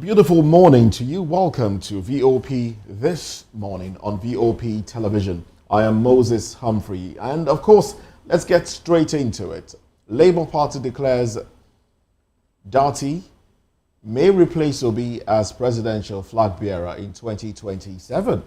Beautiful morning to you. Welcome to VOP this morning on VOP television. I am Moses Humphrey, and of course, let's get straight into it. Labour Party declares Datti may replace Obi as presidential flag bearer in 2027.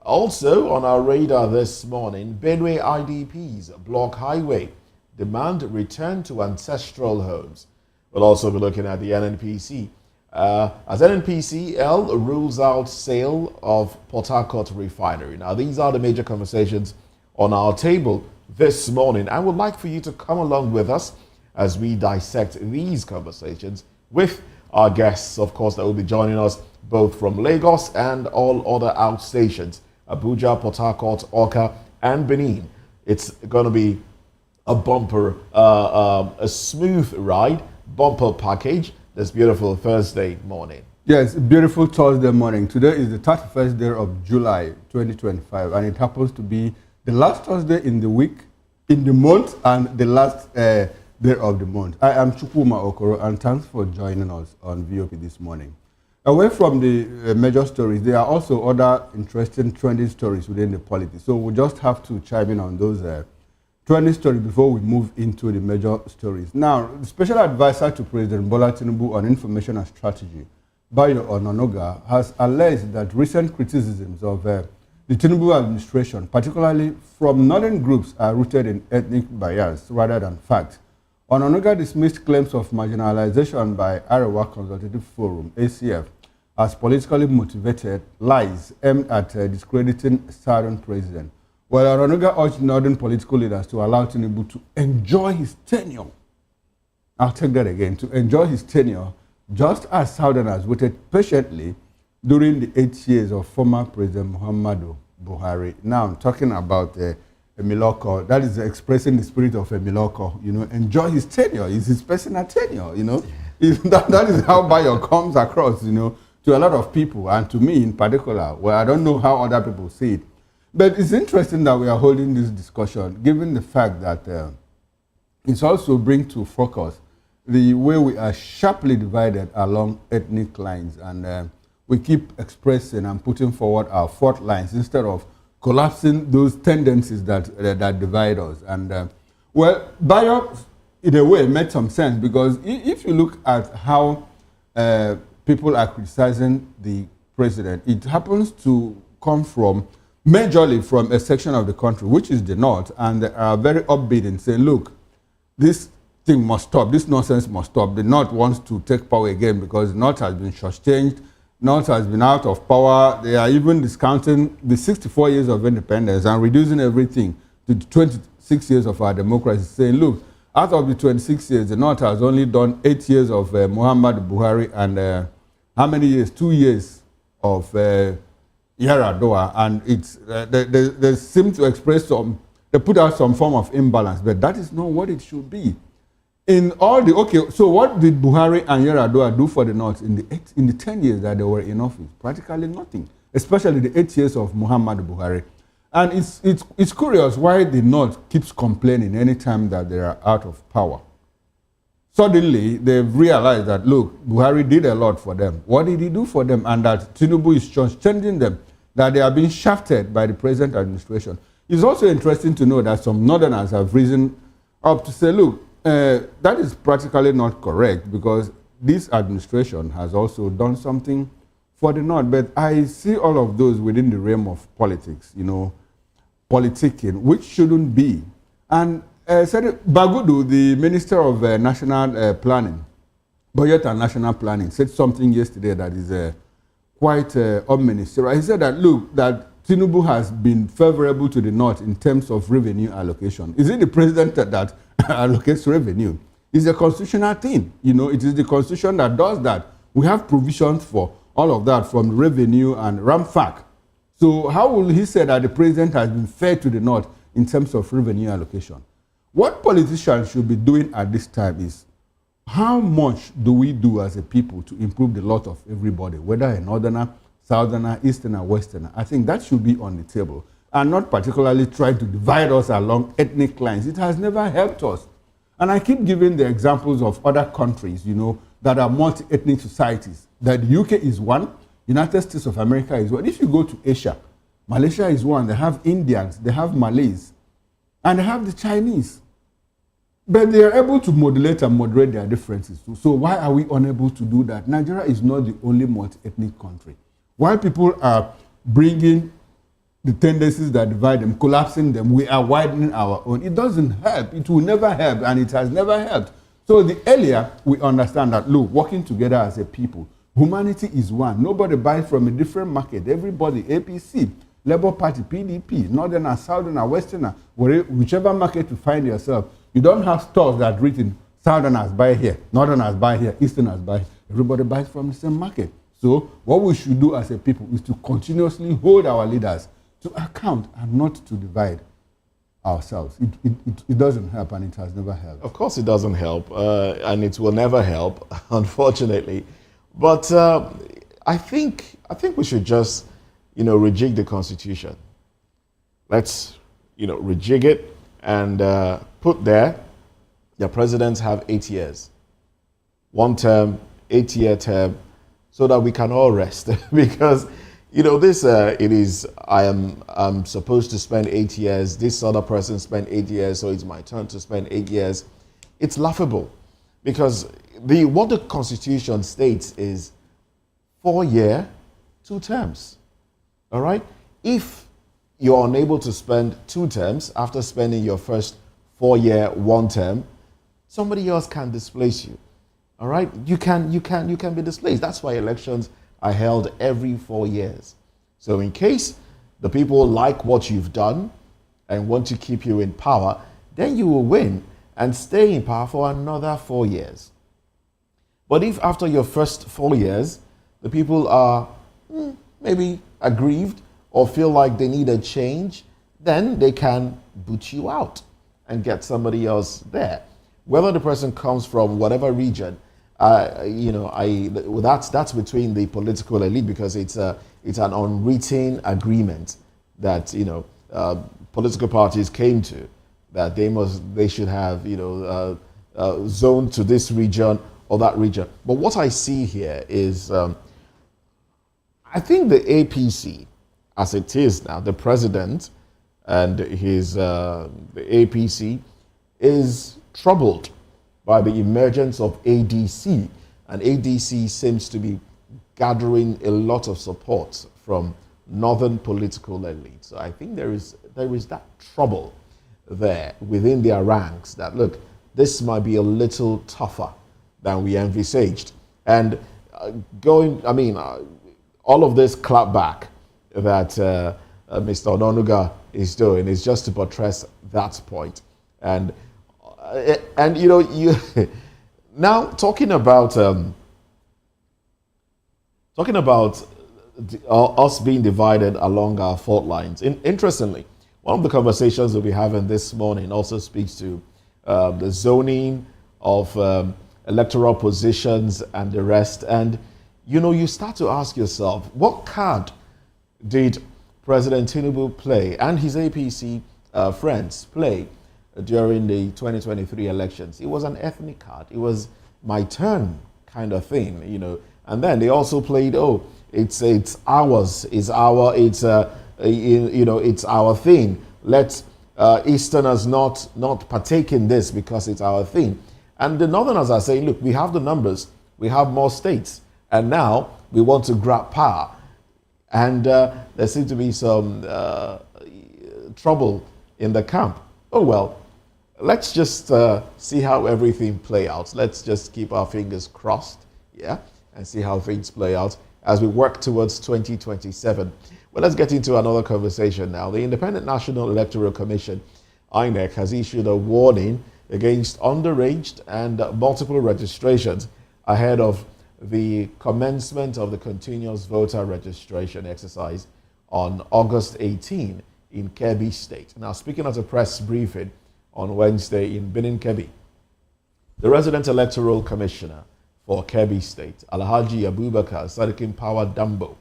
Also on our radar this morning, Benue IDPs block highway, demand return to ancestral homes. We'll also be looking at the NNPC. As NNPCL rules out sale of Port Harcourt Refinery. Now, these are the major conversations on our table this morning. I would like for you to come along with us as we dissect these conversations with our guests, of course, that will be joining us both from Lagos and all other outstations, Abuja, Port Harcourt, Awka, and Benin. It's going to be a bumper, a smooth ride, bumper package this beautiful Thursday morning. Yes, beautiful Thursday morning. Today is the 31st day of July 2025, and it happens to be the last Thursday in the week, in the month, and the last day of the month. I am Chukwuma Okoro, and thanks for joining us on VOP this morning. Away from the major stories, there are also other interesting trending stories within the politics. So we'll just have to chime in on those trending stories before we move into the major stories. Now, the Special Advisor to President Bola Tinubu on Information and Strategy, Bayo Ononoga, has alleged that recent criticisms of the Tinubu administration, particularly from northern groups, are rooted in ethnic bias rather than fact. Ononoga dismissed claims of marginalization by Arewa Consultative Forum, ACF, as politically motivated lies aimed at discrediting southern president. Well, Ononoga urged northern political leaders to allow Tinubu to enjoy his tenure. I'll take that again, to enjoy his tenure, just as southerners waited patiently during the 8 years of former President Muhammadu Buhari. Now I'm talking about Emiloko. That is expressing the spirit of Emiloko. You know, enjoy his tenure. It's his personal tenure, you know. That is how Bayo comes across, you know, to a lot of people, and to me in particular. Well, I don't know how other people see it. But it's interesting that we are holding this discussion, given the fact that it's also bring to focus the way we are sharply divided along ethnic lines, and we keep expressing and putting forward our fault lines instead of collapsing those tendencies that divide us. And well, Bayo, in a way, made some sense, because if you look at how people are criticizing the president, it happens to come from majorly from a section of the country, which is the North, and they are very upbeat in saying, look, this thing must stop, this nonsense must stop. The North wants to take power again because the North has been shortchanged, North has been out of power. They are even discounting the 64 years of independence and reducing everything to the 26 years of our democracy, saying, look, out of the 26 years, the North has only done 8 years of Muhammadu Buhari and how many years? 2 years of Yar'Adua, and it's they seem to express they put out some form of imbalance, but that is not what it should be. In all the so what did Buhari and Yar'Adua do for the North in the 10 years that they were in office? Practically nothing, especially the 8 years of Muhammadu Buhari. And it's curious why the North keeps complaining anytime that they are out of power. Suddenly, they've realized that, look, Buhari did a lot for them. What did he do for them? And that Tinubu is just changing them, that they are being shafted by the present administration. It's also interesting to know that some northerners have risen up to say, look, that is practically not correct, because this administration has also done something for the North. But I see all of those within the realm of politics, you know, politicking, which shouldn't be. And Bagudu, the Minister of National Planning, Budget and National Planning, said something yesterday that is quite ominous. He said that, look, that Tinubu has been favorable to the North in terms of revenue allocation. Is it the president that allocates revenue? It's a constitutional thing. You know, it is the constitution that does that. We have provisions for all of that from revenue and RAMFAC. So how will he say that the president has been fair to the North in terms of revenue allocation? What politicians should be doing at this time is, how much do we do as a people to improve the lot of everybody, whether a northerner, southerner, easterner, westerner? I think that should be on the table, and not particularly try to divide us along ethnic lines. It has never helped us. And I keep giving the examples of other countries, you know, that are multi-ethnic societies. That the UK is one, United States of America is one. If you go to Asia, Malaysia is one. They have Indians, they have Malays, and they have the Chinese. But they are able to modulate and moderate their differences too. So why are we unable to do that? Nigeria is not the only multi-ethnic country. Why people are bringing the tendencies that divide them, collapsing them, we are widening our own. It doesn't help. It will never help, and it has never helped. So the earlier we understand that, look, working together as a people, humanity is one. Nobody buys from a different market. Everybody, APC, Labour Party, PDP, Northerner, Southerner, Westerner, whichever market you find yourself, you don't have stores that are written Southerners buy here, Northerners buy here, Easterners buy here. Everybody buys from the same market. So what we should do as a people is to continuously hold our leaders to account and not to divide ourselves. It doesn't help, and it has never helped. Of course it doesn't help, and it will never help, unfortunately. But I think we should just, rejig the Constitution. Let's, rejig it and put there, the presidents have 8 years. 1 term, 8-year term, so that we can all rest. Because, this, I'm supposed to spend 8 years, this other person spent 8 years, so it's my turn to spend 8 years. It's laughable. Because what the Constitution states is 4-year, 2 terms. All right? If you're unable to spend 2 terms after spending your first 4-year, 1 term, somebody else can displace you. All right? You can be displaced. That's why elections are held every 4 years. So in case the people like what you've done and want to keep you in power, then you will win and stay in power for another 4 years. But if after your first 4 years, the people are maybe aggrieved or feel like they need a change, then they can boot you out and get somebody else there. Whether the person comes from whatever region, that's between the political elite, because it's an unwritten agreement that political parties came to, that they should have zone to this region or that region. But what I see here is I think the APC, as it is now, the president and the APC is troubled by the emergence of ADC. And ADC seems to be gathering a lot of support from northern political elites. So I think there is that trouble there within their ranks that, look, this might be a little tougher than we envisaged. And all of this clapback that Mr. Ononuga is doing is just to buttress that point. And now talking about us being divided along our fault lines. Interestingly, one of the conversations we'll be having this morning also speaks to the zoning of electoral positions and the rest. And you start to ask yourself, what card did President Tinubu play and his APC friends play during the 2023 elections? It was an ethnic card. It was my turn kind of thing, And then they also played, it's ours, it's our thing. Let Easterners not partake in this because it's our thing. And the Northerners are saying, look, we have the numbers, we have more states, and now we want to grab power. And there seems to be some trouble in the camp. Oh well, let's just see how everything play out. Let's just keep our fingers crossed, and see how things play out as we work towards 2027. Well, let's get into another conversation now. The Independent National Electoral Commission, INEC, has issued a warning against underage and multiple registrations ahead of the commencement of the continuous voter registration exercise on August 18 in Kebbi State. Now, speaking at a press briefing on Wednesday in Benin, Kebbi, the resident electoral commissioner for Kebbi State, Alhaji Abubakar Sadikin Power Dambo,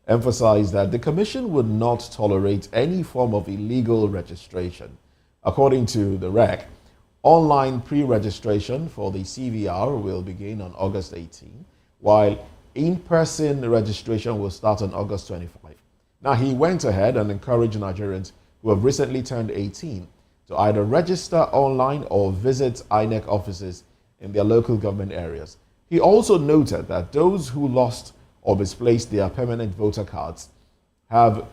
emphasized that the commission would not tolerate any form of illegal registration. According to the REC, Online pre-registration for the CVR will begin on August 18, while in-person registration will start on August 25. Now, he went ahead and encouraged Nigerians who have recently turned 18 to either register online or visit INEC offices in their local government areas. He also noted that those who lost or misplaced their permanent voter cards have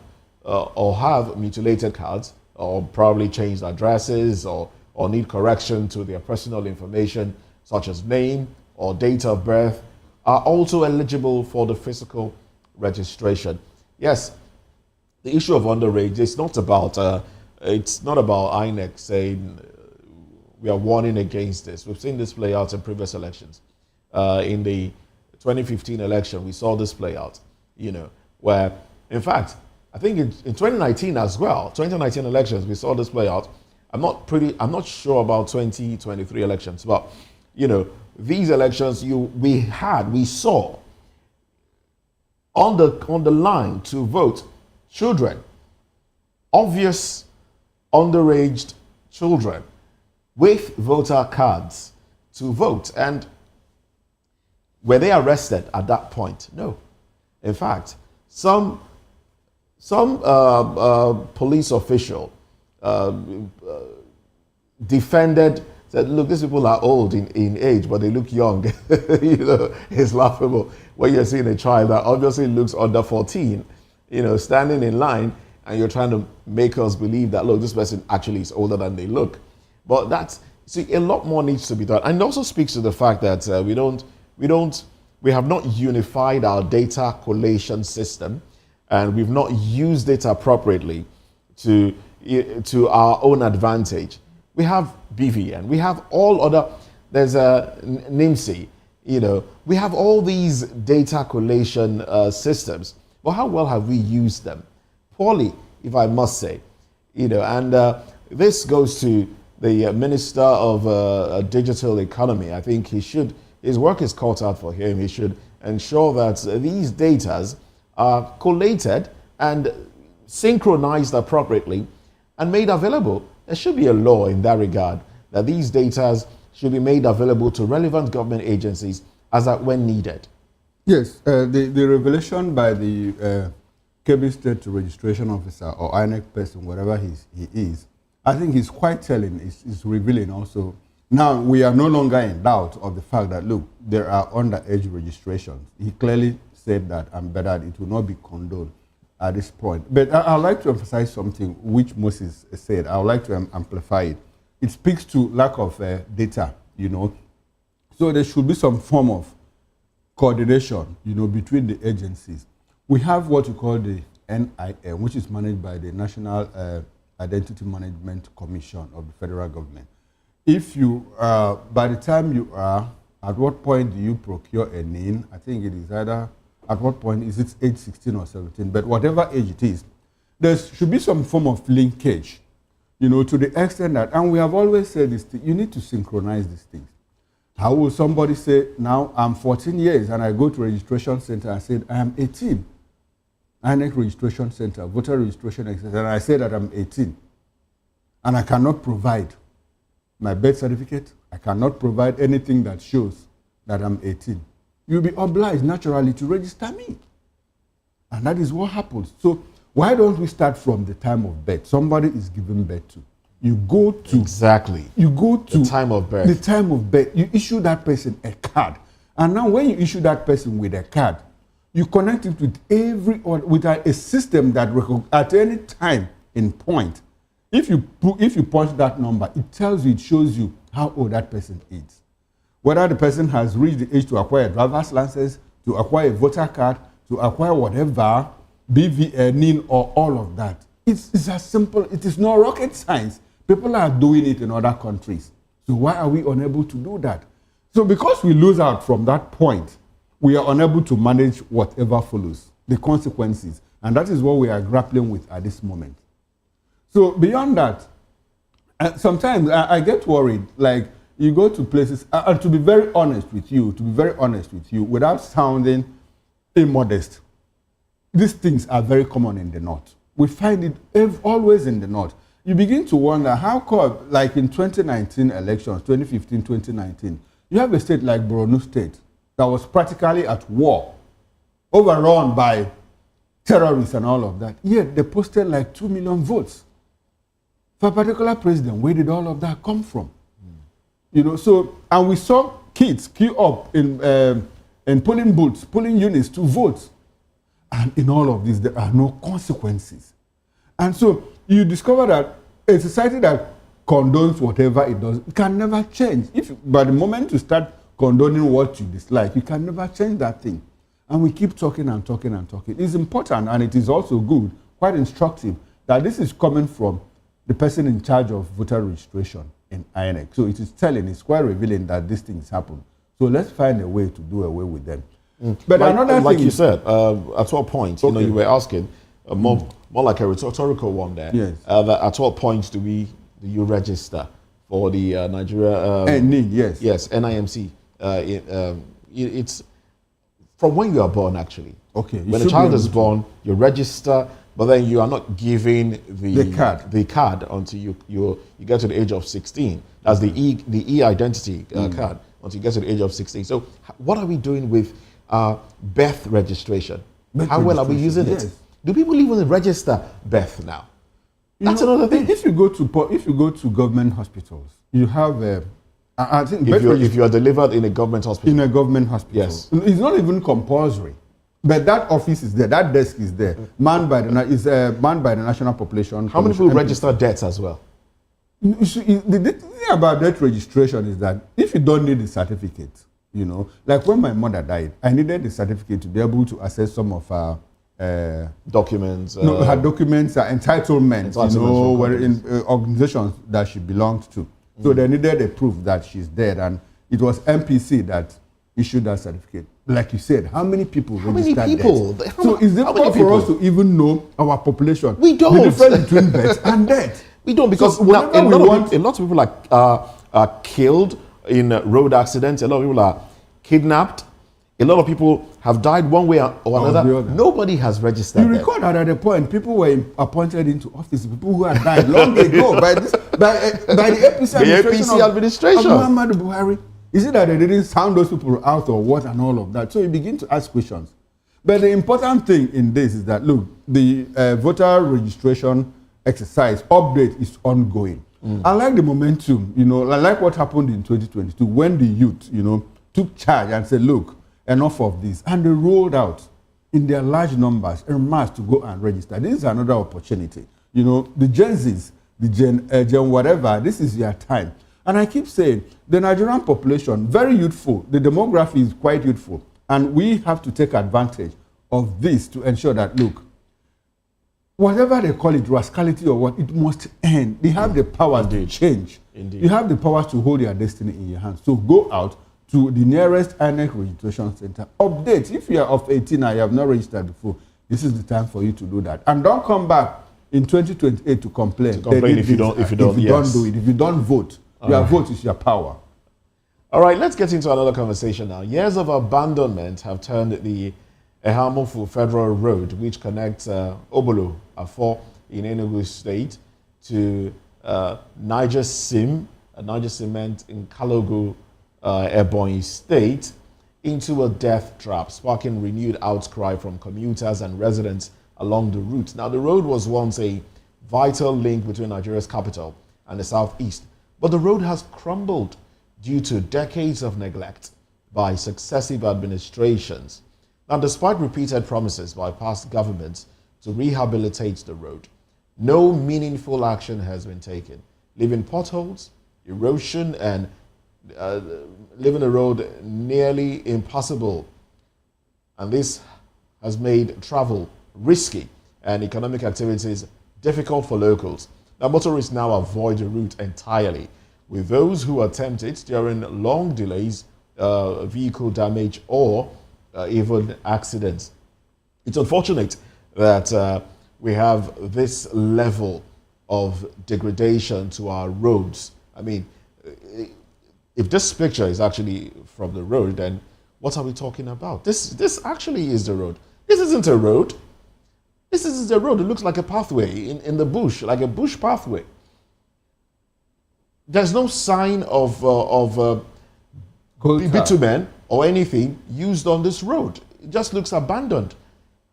mutilated cards, or probably changed addresses, or need correction to their personal information such as name or date of birth, are also eligible for the physical registration. Yes, the issue of underage is not about INEC saying we are warning against this. We've seen this play out in previous elections. In the 2015 election, we saw this play out, where, in fact, I think in 2019 as well, 2019 elections, we saw this play out. I'm not sure about 2023 elections, but, these elections we saw on the line to vote children, obvious underage children with voter cards to vote. And were they arrested at that point? No. In fact, some police official defended, said, look, these people are old in age, but they look young. It's laughable when you're seeing a child that obviously looks under 14, standing in line, and you're trying to make us believe that, look, this person actually is older than they look. But a lot more needs to be done. And it also speaks to the fact that we have not unified our data collation system, and we've not used it appropriately to our own advantage. We have BVN, we have all other, there's a NIMSI, we have all these data collation systems, but how well have we used them? Poorly, if I must say. And this goes to the Minister of Digital Economy. I think his work is cut out for him. He should ensure that these datas are collated and synchronized appropriately and made available. There should be a law in that regard, that these datas should be made available to relevant government agencies as at when needed. Yes, the revelation by the Kebbi State Registration Officer or INEC person, whatever he is, I think he's quite telling, is revealing also. Now, we are no longer in doubt of the fact that, look, there are underage registrations. He clearly said that, and that it will not be condoned at this point. But I'd like to emphasize something which Moses said. I would like to amplify it. It speaks to lack of data, So there should be some form of coordination, between the agencies. We have what we call the NIM, which is managed by the National Identity Management Commission of the federal government. If you, by the time you are, at what point do you procure a NIN? I think it is either, at what point is it age 16 or 17, but whatever age it is, there should be some form of linkage, to the extent that, and we have always said this thing, you need to synchronize these things. How will somebody say, now I'm 14 years and I go to registration center and say, I am 18. INEC registration center, voter registration, etc. And I say that I'm 18. And I cannot provide my birth certificate. I cannot provide anything that shows that I'm 18. You'll be obliged naturally to register me. And that is what happens. So why don't we start from the time of birth? Somebody is given birth to. You go to exactly. You go to the time of birth. The time of birth. You issue that person a card, and now when you issue that person with a card, you connect it with a system that at any time in point, if you punch that number, it tells you, it shows you how old that person is, whether the person has reached the age to acquire a driver's license, to acquire a voter card, to acquire whatever, BVN, NIN, or all of that. It's as simple. It is not rocket science. People are doing it in other countries. So why are we unable to do that? So because we lose out from that point, we are unable to manage whatever follows, the consequences. And that is what we are grappling with at this moment. So beyond that, sometimes I get worried, like you go to places, and to be very honest with you, without sounding immodest, these things are very common in the North. We find it always in the North. you begin to wonder how come, like in 2019 elections, 2015, 2019, you have a state like Borno State that was practically at war, overrun by terrorists and all of that. Yet they posted like 2 million votes for a particular president. Where did all of that come from? You know, so, and we saw kids queue up in polling booths, polling units to vote. And in all of this, there are no consequences. And so you discover that a society that condones whatever it does, it can never change. By the moment you start condoning what you dislike, you can never change that thing. And we keep talking and talking and talking. It's important, and it is also good, quite instructive, that this is coming from the person in charge of voter registration in INEC. So it is telling, it's quite revealing that these things happen. So let's find a way to do away with them. But another like thing you said, at what point, you know, you were asking, more like a rhetorical one there. Yes. That at what point do you register for the Nigeria? Yes. Yes, NIMC. It's from when you are born, actually. Okay. When a child is born, you register, but then you are not given the card until you get to the age of 16. That's the e-identity card until you get to the age of 16. So what are we doing with birth registration? How well are we using it? Do people even register birth now? That's another thing. If you go to government hospitals, you have I think if you are delivered in a government hospital. In a government hospital. Yes. It's not even compulsory. But that office is there, that desk is there, manned by the National Population. How many people register deaths as well? The thing about death registration is that if you don't need the certificate, you know, like when my mother died, I needed the certificate to be able to access some of her documents. Her documents, her entitlements, you know, were in organizations that she belonged to. So they needed a proof that she's dead, and it was MPC that issued that certificate. Like you said, how many people registered death? So is it possible for us to even know our population? We don't. The difference between birth and death. We don't, because so now, a lot of people are killed in road accidents. A lot of people are kidnapped. A lot of people have died one way or another. Nobody has registered. You recall that at a point, people were appointed into office, people who had died long ago by the APC administration. Of Muhammadu Buhari. Is it that they didn't sound those people out or what and all of that? So you begin to ask questions. But the important thing in this is that, look, the voter registration exercise update is ongoing. I like the momentum, you know, I like what happened in 2022 when the youth, you know, took charge and said, look, enough of this. And they rolled out in their large numbers, en masse, to go and register. This is another opportunity. You know, the Gen Zs, the Gen whatever, this is your time. And I keep saying, the Nigerian population, very youthful, the demography is quite youthful. And we have to take advantage of this to ensure that, look, whatever they call it, rascality or what, it must end. They have the power to change. Indeed. You have the power to hold your destiny in your hands. So go out to the nearest INEC registration center. Update. If you are of 18 and you have not registered before, this is the time for you to do that. And don't come back in 2028 to complain. If you don't do it, if you don't vote. Your vote is your power. All right, let's get into another conversation now. Years of abandonment have turned the Ehamufu Federal Road, which connects Obolo, Afo in Enugu State, to Niger Cement in Kalogu, Ebonyi State, into a death trap, sparking renewed outcry from commuters and residents along the route. Now, the road was once a vital link between Nigeria's capital and the southeast, but the road has crumbled due to decades of neglect by successive administrations. Now, despite repeated promises by past governments to rehabilitate the road, no meaningful action has been taken, leaving potholes, erosion, and leaving the road nearly impossible. And this has made travel risky and economic activities difficult for locals. Now, motorists now avoid the route entirely, with those who attempt it during long delays, vehicle damage, or even accidents. It's unfortunate that we have this level of degradation to our roads. I mean, if this picture is actually from the road, then what are we talking about? This actually is the road. This isn't a road. This isn't a road. It looks like a pathway in the bush, like a bush pathway. there's no sign of bitumen or anything used on this road. It just looks abandoned.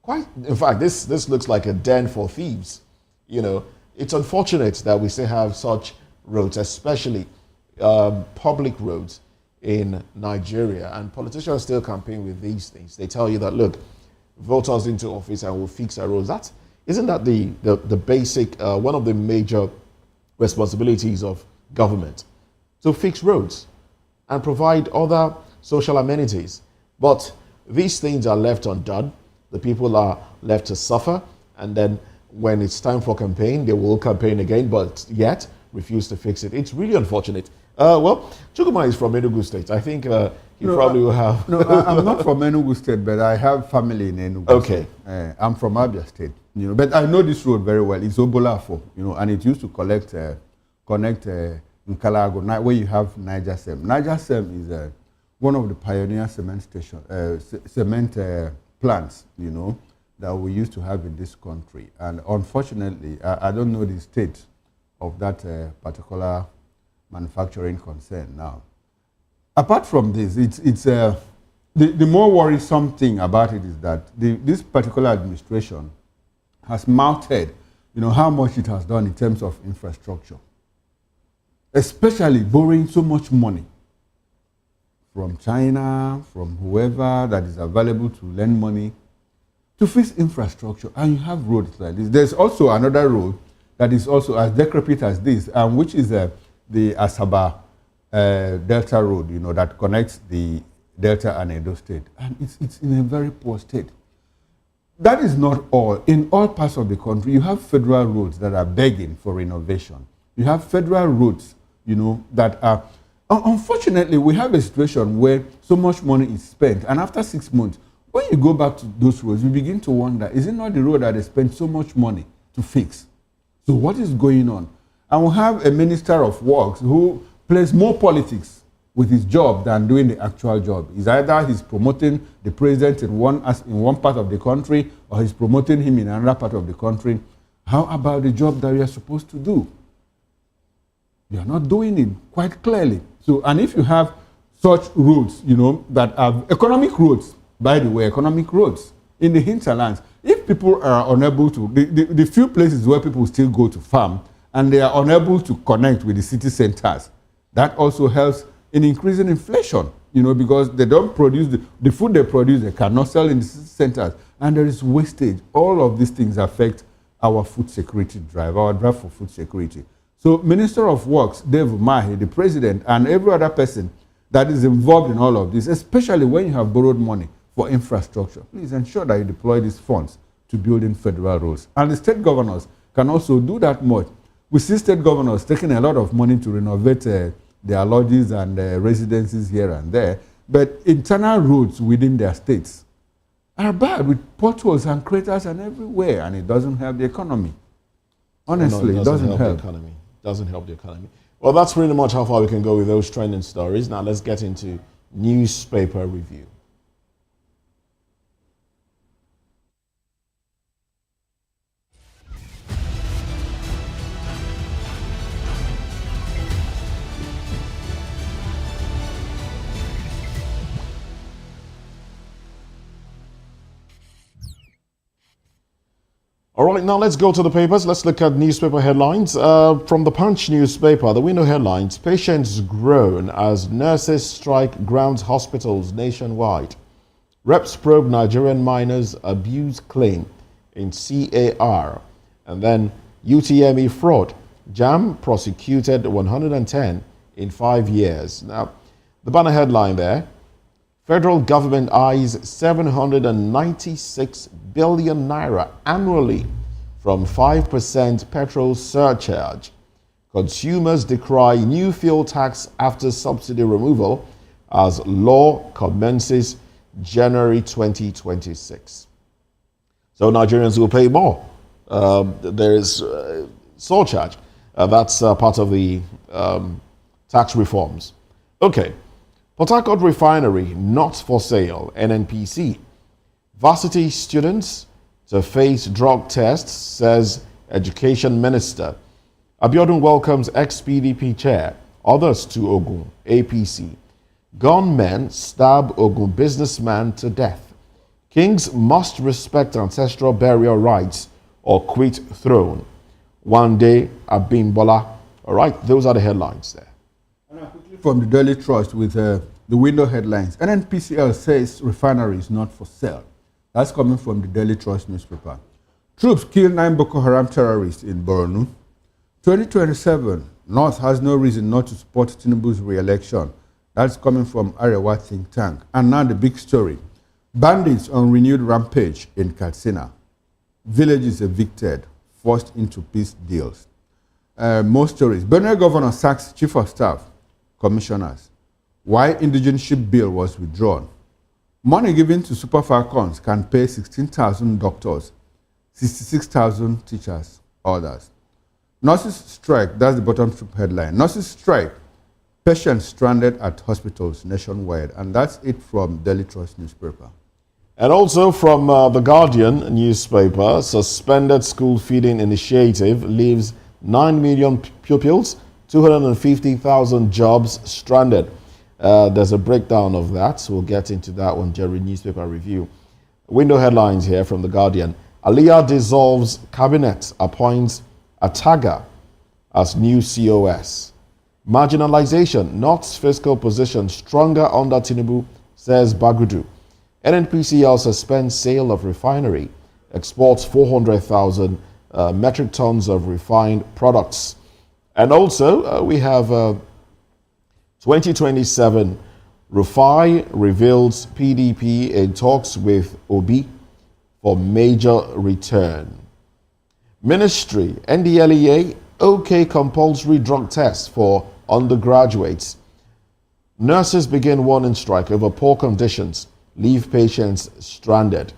In fact, this looks like a den for thieves. You know, it's unfortunate that we still have such roads, especially public roads in Nigeria, and politicians still campaign with these things. They tell you that, look, vote us into office and we'll fix our roads. Isn't that the basic, one of the major responsibilities of government, to fix roads and provide other social amenities? But these things are left undone. The people are left to suffer, and then when it's time for campaign, they will campaign again, but yet refuse to fix it. It's really unfortunate. Well, Chukwuma is from Enugu State. I think he probably will have... No, I'm not from Enugu State, but I have family in Enugu. Okay. State. I'm from Abia State, you know, but I know this road very well. It's Obolafo, you know, and it used to connect Nkalago, where you have Nyesom. Nyesom is one of the pioneer cement plants, you know, that we used to have in this country. And unfortunately, I don't know the state of that particular manufacturing concern now. Apart from this, the more worrisome thing about it is that this particular administration has mounted, you know, how much it has done in terms of infrastructure, especially borrowing so much money from China, from whoever that is available to lend money to fix infrastructure, and you have roads like this. There's also another road that is also as decrepit as this, which is the Asaba Delta Road, you know, that connects the Delta and Edo State, and it's in a very poor state. That is not all. In all parts of the country, you have federal roads that are begging for renovation. You have federal roads, you know, that are... Unfortunately, we have a situation where so much money is spent, and after 6 months, when you go back to those roads, you begin to wonder, is it not the road that they spent so much money to fix? So what is going on? And we have a minister of works who plays more politics with his job than doing the actual job. It's either he's promoting the president in one part of the country, or he's promoting him in another part of the country. How about the job that we are supposed to do? You are not doing it quite clearly. So, and if you have such roads, you know, that are economic roads, by the way, economic roads in the hinterlands, if people are unable to, the few places where people still go to farm, and they are unable to connect with the city centers, that also helps in increasing inflation, you know, because they don't produce the food they produce, they cannot sell in the city centers, and there is wastage. All of these things affect our food security drive, our drive for food security. So Minister of Works, Dave Umahi, the president, and every other person that is involved in all of this, especially when you have borrowed money for infrastructure, please ensure that you deploy these funds to building federal roads. And the state governors can also do that much. We see state governors taking a lot of money to renovate their lodges and residences here and there, but internal roads within their states are bad, with potholes and craters and everywhere, and it doesn't help the economy. Honestly, it doesn't help the economy. Doesn't help the economy. Well, that's pretty much how far we can go with those trending stories. Now let's get into newspaper review. All right, now let's go to the papers. Let's look at newspaper headlines. From the Punch newspaper, the window headlines: patients groan as nurses strike grounds hospitals nationwide. Reps probe Nigerian miners abuse claim in CAR. And then UTME fraud. JAM prosecuted 110 in 5 years. Now, the banner headline there: federal government eyes 796 billion naira annually from 5% petrol surcharge. Consumers decry new fuel tax after subsidy removal as law commences January 2026. So Nigerians will pay more. There is surcharge. That's part of the tax reforms. Okay. Port Harcourt Refinery not for sale, NNPC. Varsity students to face drug tests, says Education Minister. Abiodun welcomes ex-PDP chair, others to Ogun, APC. Gunmen stab Ogun businessman to death. Kings must respect ancestral burial rites or quit throne. One day, Abimbola. All right, those are the headlines there. From the Daily Trust with the window headlines. NNPCL says refinery is not for sale. That's coming from the Daily Trust newspaper. Troops kill 9 Boko Haram terrorists in Borno. 2027, North has no reason not to support Tinubu's re-election. That's coming from Arewa think tank. And now the big story. Bandits on renewed rampage in Katsina. Villages evicted, forced into peace deals. More stories. Benue governor sacks chief of staff, commissioners. Why indigenship bill was withdrawn. Money given to Super Falcons can pay 16,000 doctors, 66,000 teachers, others. Nurses strike, that's the bottom strip headline. Nurses strike, patients stranded at hospitals nationwide. And that's it from Daily Trust newspaper. And also from the Guardian newspaper, suspended school feeding initiative leaves 9 million pupils, 250,000 jobs stranded. There's a breakdown of that, so we'll get into that one during newspaper review. Window headlines here from the Guardian. Aliyah dissolves cabinet, appoints Ataga as new COS. Marginalization, North's fiscal position stronger under Tinubu, says Bagudu. NNPCL suspends sale of refinery, exports 400,000 metric tons of refined products. And also, we have 2027, Rufai reveals PDP in talks with Obi for major return. Ministry, NDLEA, OK compulsory drug test for undergraduates. Nurses begin warning strike over poor conditions, leave patients stranded.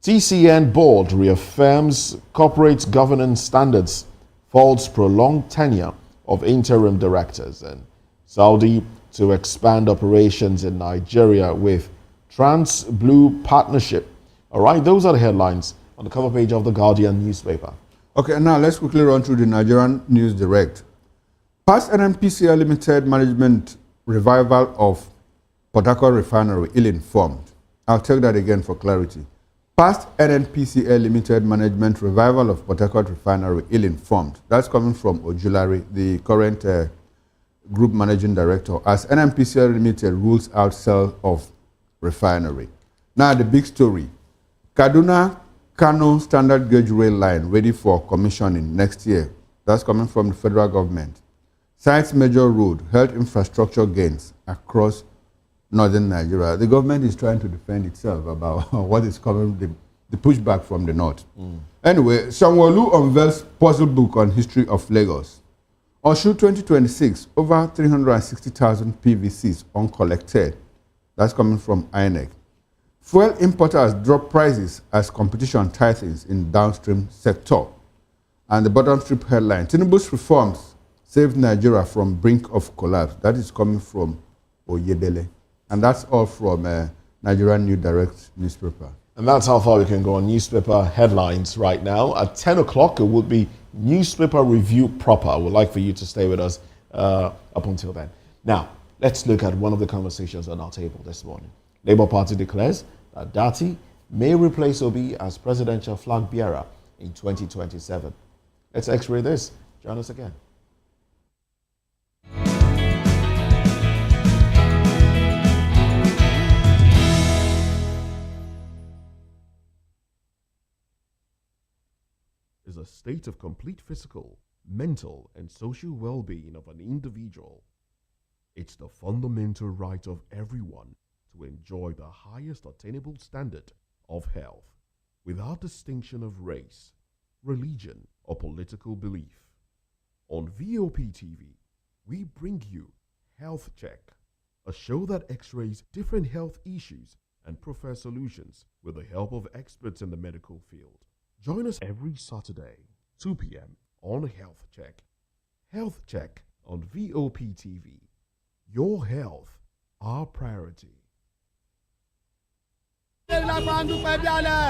TCN board reaffirms corporate governance standards, faults prolonged tenure of interim directors. And Saudi to expand operations in Nigeria with Trans-Blue Partnership. All right, those are the headlines on the cover page of the Guardian newspaper. Okay, now let's quickly run through the Nigerian News Direct. Past NNPCL Limited management revival of Port Harcourt Refinery ill-informed. I'll take that again for clarity. Past NNPCL Limited management revival of Port Harcourt Refinery ill-informed. That's coming from Ojulari, the current group managing director, as NNPCL Limited rules out sale of refinery. Now the big story. Kaduna Kanu standard gauge rail line ready for commissioning next year. That's coming from the federal government. Cites major road, health infrastructure gains across northern Nigeria. The government is trying to defend itself about what is coming, the pushback from the north. Anyway, Sanwo-Olu unveils puzzle book on history of Lagos. Oshu 2026, over 360,000 PVCs uncollected. That's coming from INEC. Fuel importers drop prices as competition tightens in downstream sector. And the bottom strip headline, Tinubu's reforms saved Nigeria from brink of collapse. That is coming from Oyedele. And that's all from Nigerian News Direct newspaper. And that's how far we can go on newspaper headlines right now. At 10 o'clock, it will be newspaper review proper. I would like for you to stay with us up until then. Now, let's look at one of the conversations on our table this morning. Labour Party declares that Datti may replace Obi as presidential flag bearer in 2027. Let's x-ray this. Join us again. Is a state of complete physical, mental, and social well-being of an individual. It's the fundamental right of everyone to enjoy the highest attainable standard of health, without distinction of race, religion, or political belief. On VOP TV, we bring you Health Check, a show that x-rays different health issues and provides solutions with the help of experts in the medical field. Join us every Saturday, 2 p.m. on Health Check. Health Check on VOP TV. Your health, our priority.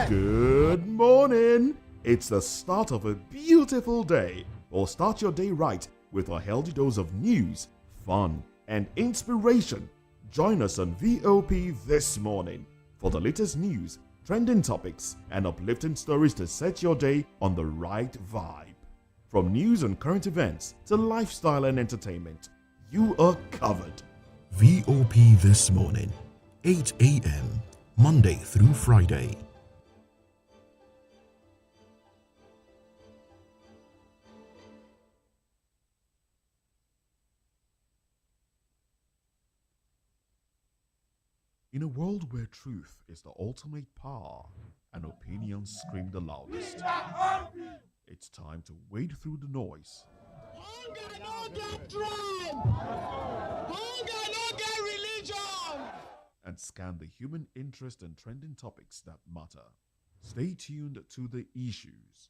Good morning. It's the start of a beautiful day or start your day right with a healthy dose of news, fun, and inspiration. Join us on VOP This Morning for the latest news, trending topics, and uplifting stories to set your day on the right vibe. From news and current events to lifestyle and entertainment, you are covered. VOP This Morning, 8 a.m., Monday through Friday. In a world where truth is the ultimate power and opinions scream the loudest, it's time to wade through the noise. Hunger no get drum! Hunger no get religion! And scan the human interest and trending topics that matter. Stay tuned to The Issues,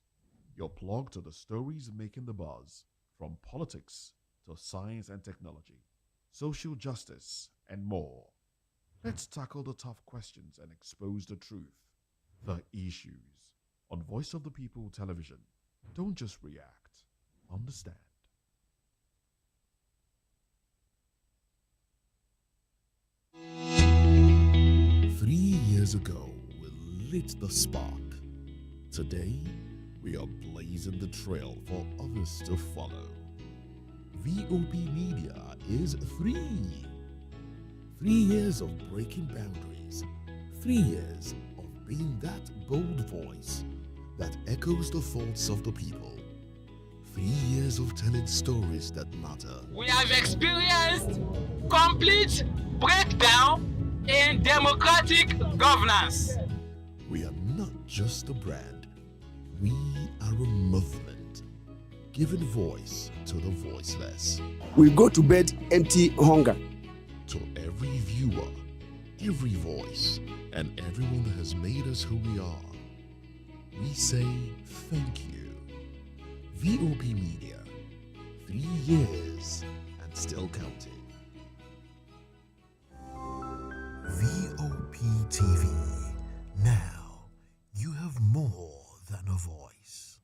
your plug to the stories making the buzz, from politics to science and technology, social justice, and more. Let's tackle the tough questions and expose the truth. The Issues on Voice of the People Television. Don't just react, understand. Years ago, we lit the spark. Today, we are blazing the trail for others to follow. VOP Media is free. 3 years of breaking boundaries. 3 years of being that bold voice that echoes the thoughts of the people. 3 years of telling stories that matter. We have experienced complete breakdown in democratic governance. We are not just a brand, we are a movement, giving voice to the voiceless. We go to bed empty hunger. To every viewer, every voice, and everyone that has made us who we are, we say thank you. VOP Media, 3 years and still counting. VOP TV. Now you have more than a voice.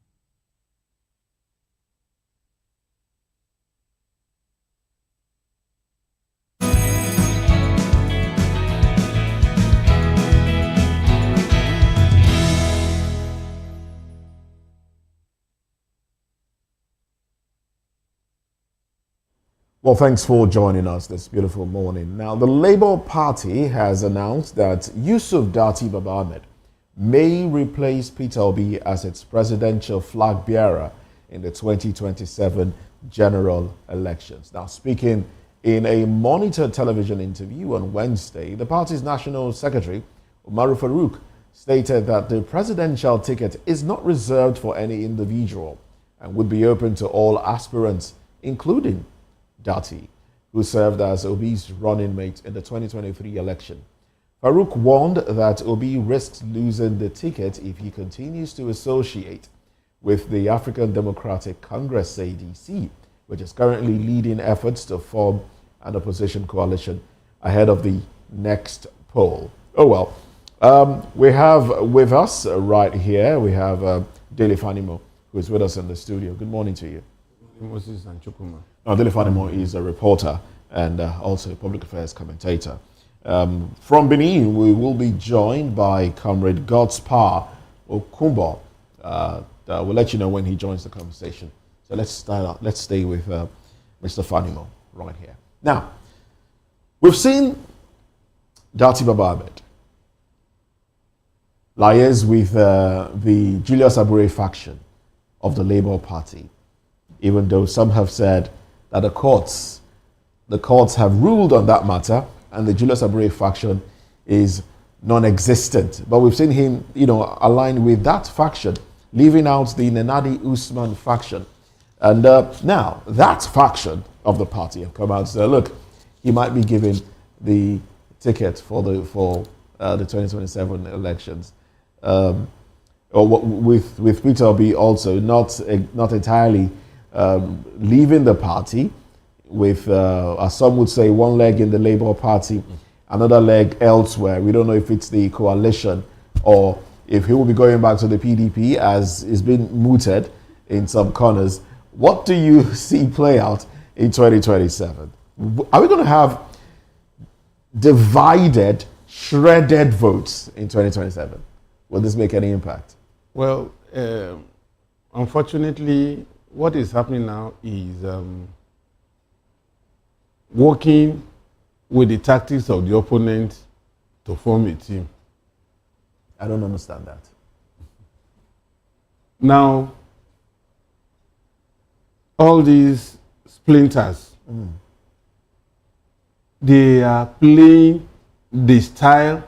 Well, thanks for joining us this beautiful morning. Now, the Labour Party has announced that Yusuf Datti Ahmed may replace Peter Obi as its presidential flag bearer in the 2027 general elections. Now, speaking in a Monitor television interview on Wednesday, the party's national secretary, Umaru Farouk, stated that the presidential ticket is not reserved for any individual and would be open to all aspirants, including Datti, who served as Obi's running mate in the 2023 election. Farouk warned that Obi risks losing the ticket if he continues to associate with the African Democratic Congress, ADC, which is currently leading efforts to form an opposition coalition ahead of the next poll. Oh well, we have with us right here, we have Dele Fanimo, who is with us in the studio. Good morning to you. Moses and Chukuma. Now, Dele Fanimo is a reporter and also a public affairs commentator. From Benin, we will be joined by Comrade Godspa Okumbo. We'll let you know when he joins the conversation. So let's start out. Let's stay with Mr. Fanimo right here. Now, we've seen Datti Ahmed liaise with the Julius Abure faction of the Labour Party, even though some have said that the courts have ruled on that matter and the Julius Abure faction is non-existent. But we've seen him, aligned with that faction, leaving out the Nnamdi Usman faction. And now that faction of the party have come out and said, look, he might be given the ticket for the 2027 elections. Or with Peter Obi also not entirely leaving the party, with, as some would say, one leg in the Labour Party, another leg elsewhere. We don't know if it's the coalition or if he will be going back to the PDP, as is been mooted in some corners, what do you see play out in 2027? Are we going to have divided, shredded votes in 2027? Will this make any impact? Well, unfortunately, what is happening now is working with the tactics of the opponent to form a team. I don't understand that. Now, all these splinters, they are playing the style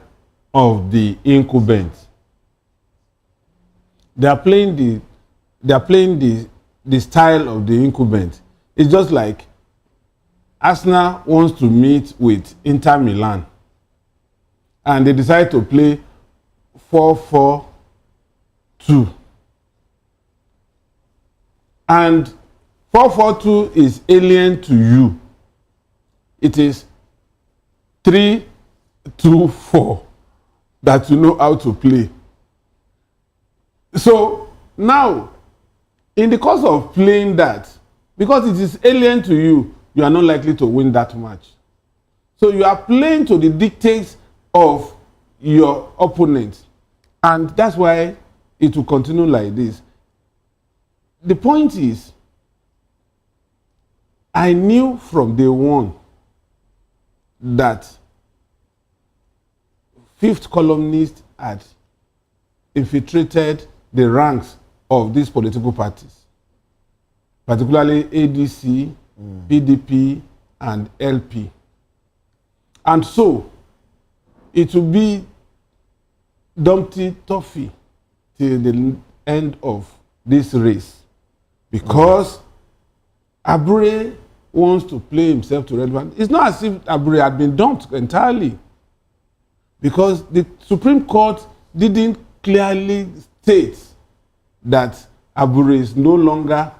of the incumbent. They are playing the style of the incumbent. It's just like Arsenal wants to meet with Inter Milan, and they decide to play 4-4-2. And 4-4-2 is alien to you. It is 3-2-4 that you know how to play. So now, in the course of playing that, because it is alien to you, you are not likely to win that match. So you are playing to the dictates of your opponent. And that's why it will continue like this. The point is, I knew from day one that fifth columnists had infiltrated the ranks of these political parties, particularly ADC, PDP, and LP. And so, it will be Dumpty Toffee till the end of this race, because Abure wants to play himself to relevant. It's not as if Abure had been dumped entirely, because the Supreme Court didn't clearly state that Abure is no longer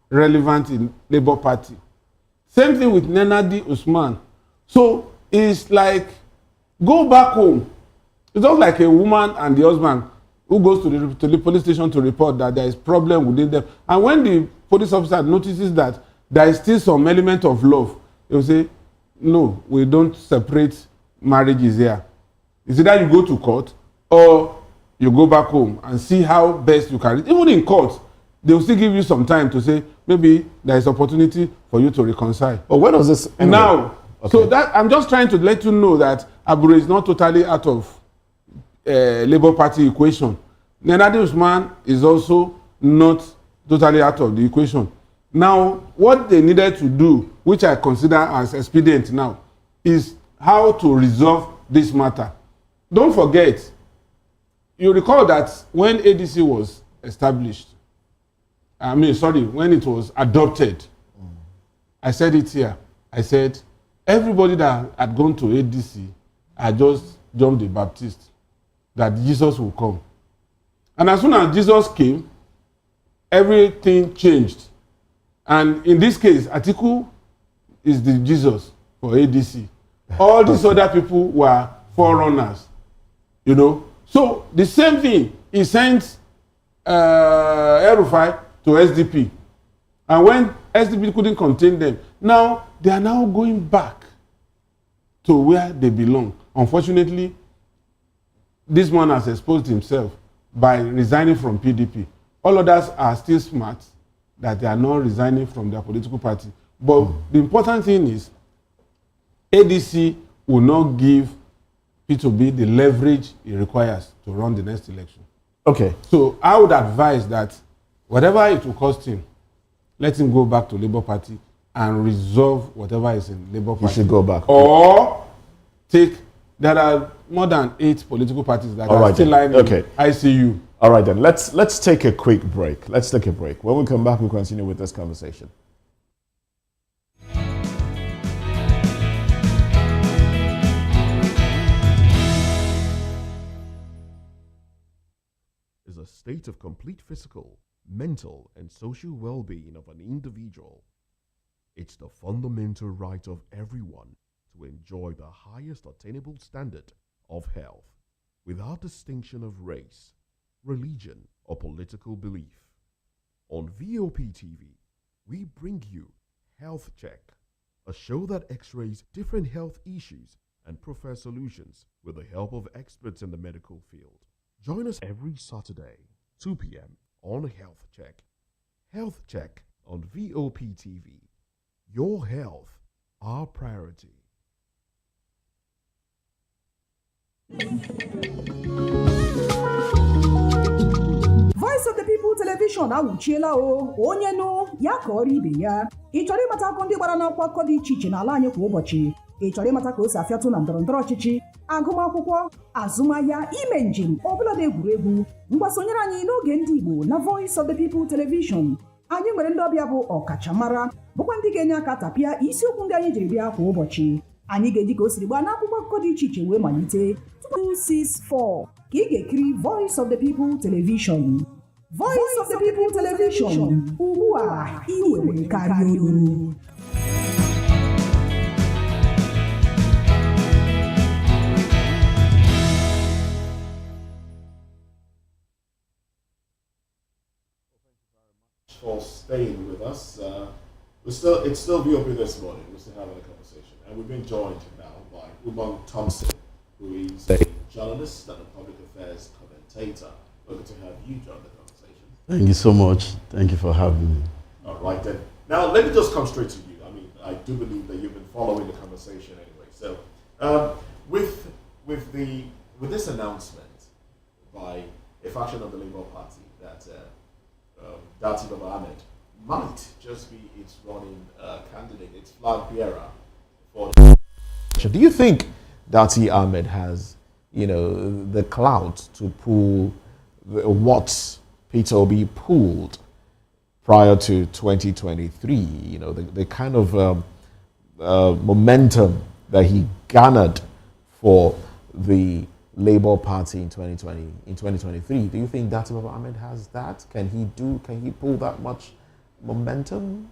relevant in Labour Party. Same thing with Nnamdi Usman. So it's like, go back home. It's not like a woman and the husband who goes to the police station to report that there is problem within them. And when the police officer notices that there is still some element of love, they will say, no, we don't separate marriages here. It's either you go to court or you go back home and see how best you can. Even in court, they will still give you some time to say, maybe there is opportunity for you to reconcile. But when was this? Anyway? Now, okay. So that I'm just trying to let you know that Abure is not totally out of Labour Party equation. Nnamdi Usman is also not totally out of the equation. Now, what they needed to do, which I consider as expedient now, is how to resolve this matter. Don't forget, you recall that when ADC was established, when it was adopted, I said it here. I said, everybody that had gone to ADC had just jumped the Baptist, that Jesus will come. And as soon as Jesus came, everything changed. And in this case, Atiku is the Jesus for ADC. All these other people were forerunners, you know. So the same thing, he sent Erufai to SDP. And when SDP couldn't contain them, now they are now going back to where they belong. Unfortunately, this man has exposed himself by resigning from PDP. All others are still smart that they are not resigning from their political party. But the important thing is, ADC will not give P2B the leverage it requires to run the next election. Okay. So I would advise that whatever it will cost him, let him go back to Labour Party and resolve whatever is in Labour Party. He should go back. Or there are more than 8 political parties that are still lying in ICU. All right then, let's take a quick break. Let's take a break. When we come back, we'll continue with this conversation. Is a state of complete physical, mental, and social well-being of an individual. It's the fundamental right of everyone to enjoy the highest attainable standard of health without distinction of race, religion, or political belief. On VOP TV, we bring you Health Check, a show that x-rays different health issues and provides solutions with the help of experts in the medical field. Join us every Saturday, 2 p.m. on Health Check. Health Check on VOP TV. Your health, our priority. Voice of the People Television awuchiela o onye nụ ya ka ọrụ ibe ya. Ị chọrọ ịmata akụkọ ndị gbara n'akwụkwọ akụkọ dị iche iche n'ala anyị kwa ụbọchị. Ị chọrọ ịmata ka o si afịatụ na ndọrọndọrọ ọchịchị, agụmakwụkwọ, azụmahịa, ime njem, ọbụla dị egwuregwu. Ngwa sonyere anyị n'oge ndị Igbo na Voice of the People Television. Anyị nwere ndị ọbịa bụ ọkachamara, bụkwa ndị ga-enye aka tapịa isiokwu ndị anyị jiri bịa kwa ụbọchị. Anyị ga-eji ka o siri gbaa n'akwụkwọ akụkọ dị iche iche wee malite 264 ka ị ga-ekiri Voice of the People Television. Voice of the People Television, ugbu a ị nwere karịa olu. For staying with us. It's still VOP this morning. We're still having a conversation. And we've been joined now by Umang Thompson, who is a journalist and a public affairs commentator. Welcome to have you join the conversation. Thank you so much. Thank you for having me. All right then. Now let me just come straight to you. I mean, I do believe that you've been following the conversation anyway. So, with this announcement by a faction of the Labour Party that Datti Ahmed might just be its running candidate, its Flagbearer for the... Do you think Datti Ahmed has, the clout to pull what Peter Obi pulled prior to 2023? The kind of momentum that he garnered for the Labour Party in 2023. Do you think Datti Ahmed has that? Can he pull that much momentum?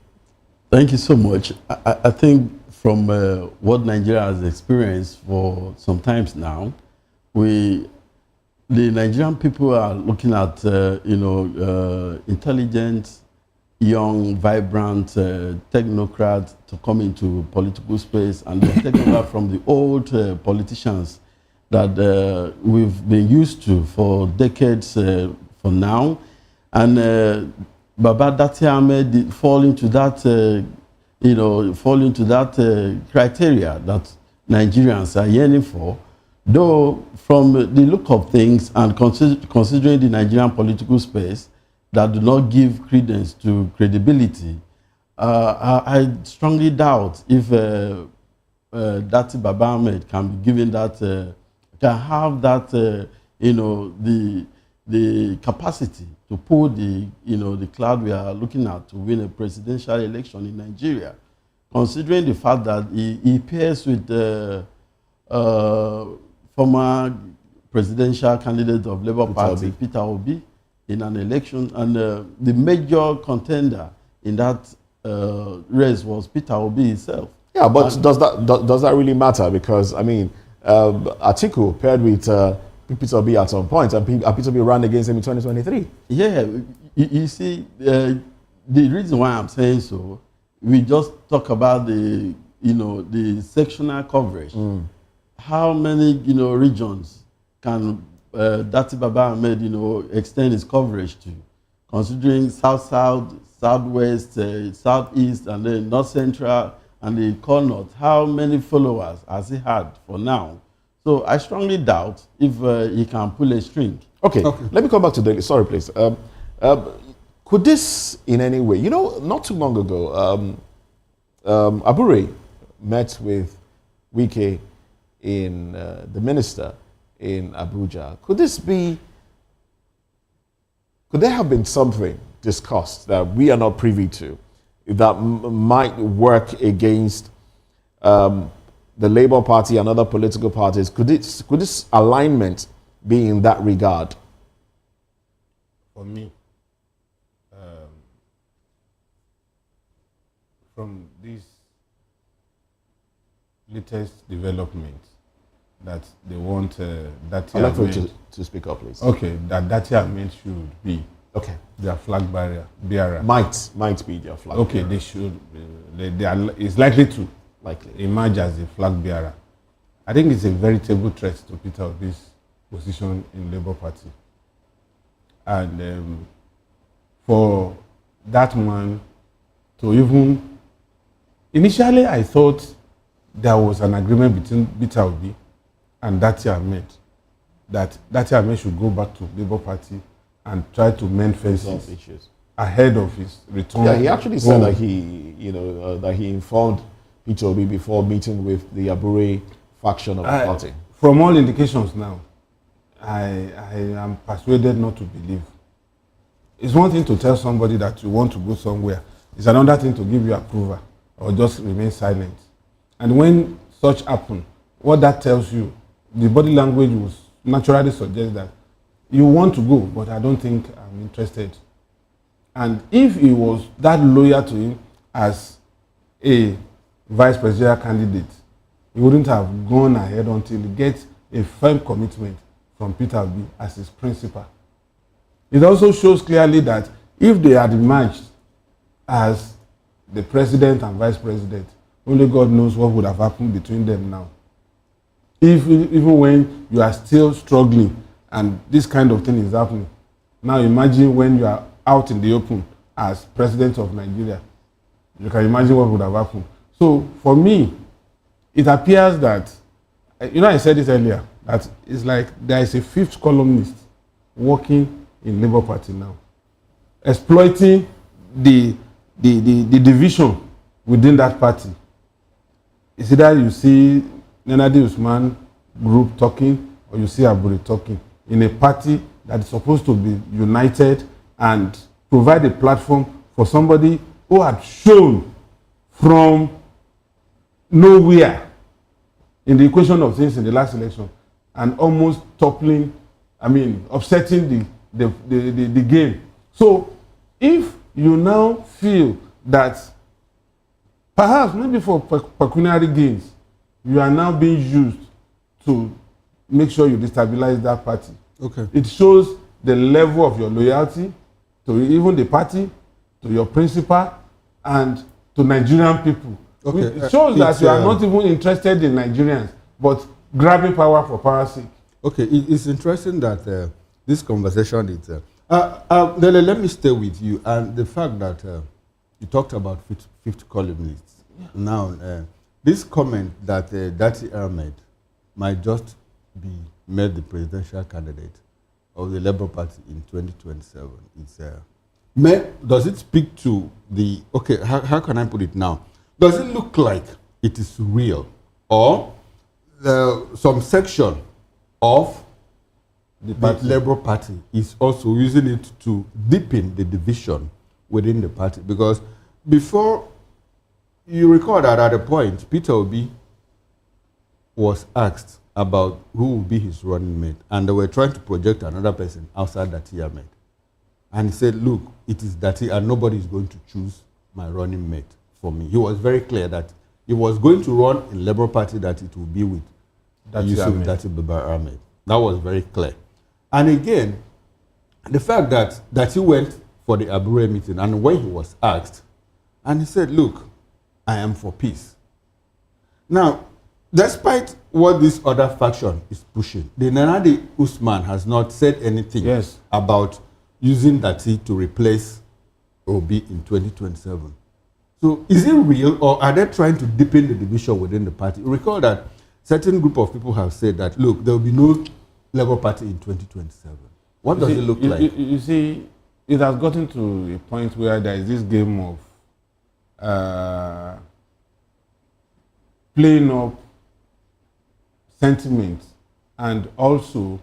Thank you so much. I think from what Nigeria has experienced for some times now, the Nigerian people are looking at intelligent, young, vibrant technocrats to come into political space, and they're taking over from the old politicians that we've been used to for decades for now. And Baba Datti Ahmed fall into that, criteria that Nigerians are yearning for. Though from the look of things and considering the Nigerian political space that do not give credence to credibility, I strongly doubt if Datti Baba Ahmed can be given that, can have that, the capacity to pull the cloud we are looking at to win a presidential election in Nigeria, considering the fact that he pairs with the former presidential candidate of Labour Party, Peter Obi, in an election, and the major contender in that race was Peter Obi himself. Yeah, but does that really matter? Because I mean, Atiku paired with Peter Obi at some point, and Peter Obi ran against him in 2023. Yeah, you see, the reason why I'm saying so, we just talk about the sectional coverage. How many regions can Datti Baba Ahmed extend his coverage to, considering South, Southwest, Southeast, and then North Central and the core North? How many followers has he had for now? So I strongly doubt if he can pull a string. Okay. Let me come back to Daily. Sorry, please. Could this in any way, not too long ago, Abure met with Wike in the minister in Abuja. Could there have been something discussed that we are not privy to that might work against the Labour Party and other political parties? Could this alignment be in that regard? For me, from this latest development that they want Datti I'd like for Ahmed, you to speak up, please. Okay, that Datti Ahmed should be Okay. Their flag bearer. Might be their flag Okay, bearer. they should. They are. It's likely to Likely. emerge as a flag bearer. I think it's a veritable threat to Peter Obi's position in Labour Party. And for that man to even... Initially, I thought there was an agreement between Peter Obi and Datti Ahmed that Datti Ahmed should go back to Labour Party and try to mend fences ahead of his return. Yeah, he actually said that that he informed Peter Obi before meeting with the Abure faction of the party. From all indications now, I am persuaded not to believe. It's one thing to tell somebody that you want to go somewhere. It's another thing to give you approval or just remain silent. And when such happen, what that tells you, the body language will naturally suggest that you want to go, but I don't think I'm interested. And if he was that loyal to him as a vice presidential candidate, he wouldn't have gone ahead until he gets a firm commitment from Peter Obi as his principal. It also shows clearly that if they had emerged as the president and vice president, only God knows what would have happened between them now. Even when you are still struggling and this kind of thing is happening, now imagine when you are out in the open as president of Nigeria. You can imagine what would have happened. So for me, it appears that, I said it earlier, that it's like there is a fifth columnist working in Labour Party now, exploiting the division within that party. It's either you see Nnamdi Usman group talking or you see Abure talking in a party that is supposed to be united and provide a platform for somebody who had shown from nowhere in the equation of things in the last election and almost upsetting the game. So if you now feel that perhaps maybe for pecuniary gains, you are now being used to make sure you destabilize that party. Okay. It shows the level of your loyalty to even the party, to your principal, and to Nigerian people. Okay. It shows that you are not even interested in Nigerians, but grabbing power for power's sake. Okay, it's interesting that this conversation is... let me stay with you. And the fact that you talked about fifth columnists. Yeah. Now, this comment that Datti Ahmed might just be made the presidential candidate of the Labour Party in 2027. Does it speak to the... Okay, how can I put it now? Does it look like it is real? Or some section of the Labour Party is also using it to deepen the division within the party? Because before, you recall that at a point, Peter Obi was asked about who will be his running mate, and they were trying to project another person outside Datti Ahmed. And he said, look, it is Datti, and nobody is going to choose my running mate for me. He was very clear that he was going to run in Labour Party, that it will be with Datti Ahmed. That was very clear. And again, the fact that he went for the Abure meeting, and when he was asked, and he said, look, I am for peace. Now, despite what this other faction is pushing, the Nnamdi Usman has not said anything about using Datti to replace Obi in 2027. So is it real, or are they trying to deepen the division within the party? Recall that certain group of people have said that, look, there will be no Labour Party in 2027. What does it look like? You see, it has gotten to a point where there is this game of playing up sentiments and also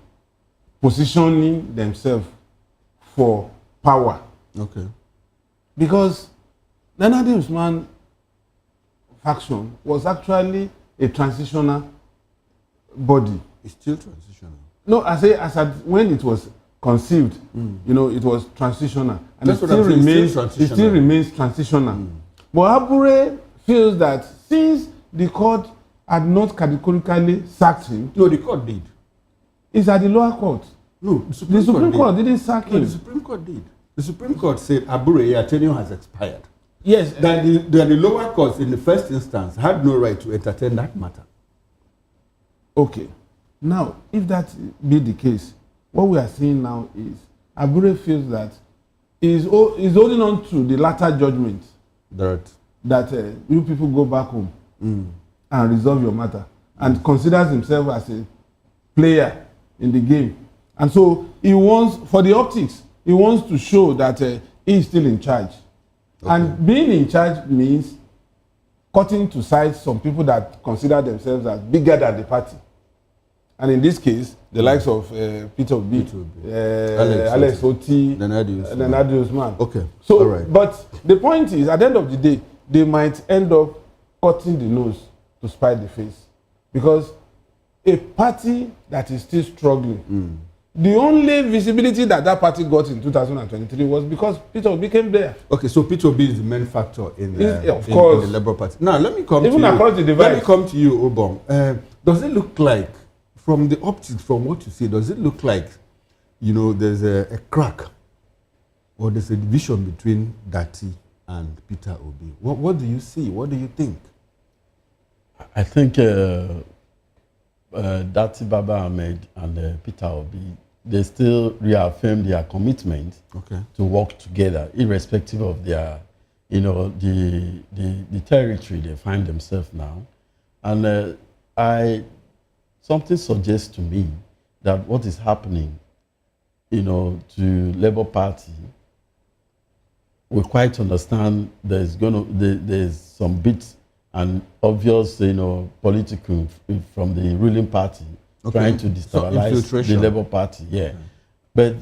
positioning themselves for power. Okay. Because Nnamdi Usman faction was actually a transitional body. It's still transitional. No, I say when it was conceived, it was transitional, and it still remains transitional. But Abure feels that since the court had not categorically sacked him, no, the court did. It's at the lower court. No, the Supreme Court didn't sack him. No, the Supreme Court did. The Supreme Court said Abureya tenure has expired. Yes. That the lower courts in the first instance had no right to entertain that matter. Okay. Now, if that be the case, what we are seeing now is Abure feels that is holding on to the latter judgment that you people go back home and resolve your matter, and considers himself as a player in the game. And so he wants, for the optics, he wants to show that he is still in charge. Okay. And being in charge means cutting to size some people that consider themselves as bigger than the party. And in this case, the likes of Peter Obi, Alex Oti, Nnamdi Usman. Okay. So, right. But the point is, at the end of the day, they might end up cutting the nose to spite the face. Because a party that is still struggling, the only visibility that party got in 2023 was because Peter Obi came there. Okay, so Peter Obi is the main factor in the Labour Party. Now, let me come to you. Even across the divide. Let me come to you, Obong. Does it look like, from the optics, from what you see, does it look like, there's a crack or there's a division between Datti and Peter Obi? What do you see? What do you think? I think Datti Baba Ahmed and Peter Obi, they still reaffirm their commitment to work together, irrespective of their, the territory they find themselves now. And something suggests to me that what is happening, to Labour Party, we quite understand there's some bits and obvious, political from the ruling party trying to destabilize the Labour Party. Yeah. But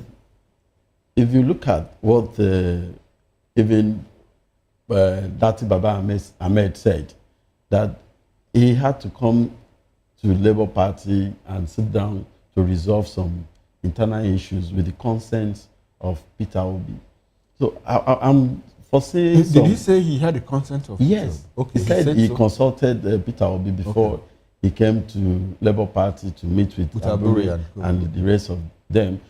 if you look at what even Datti Baba Ahmed said, that he had to come to Labour Party and sit down to resolve some internal issues with the consent of Peter Obi. So I'm foreseeing. Did he say he had the consent of? Yes. Okay. He said he consulted Peter Obi before he came to Labour Party to meet with Abure and the rest of them.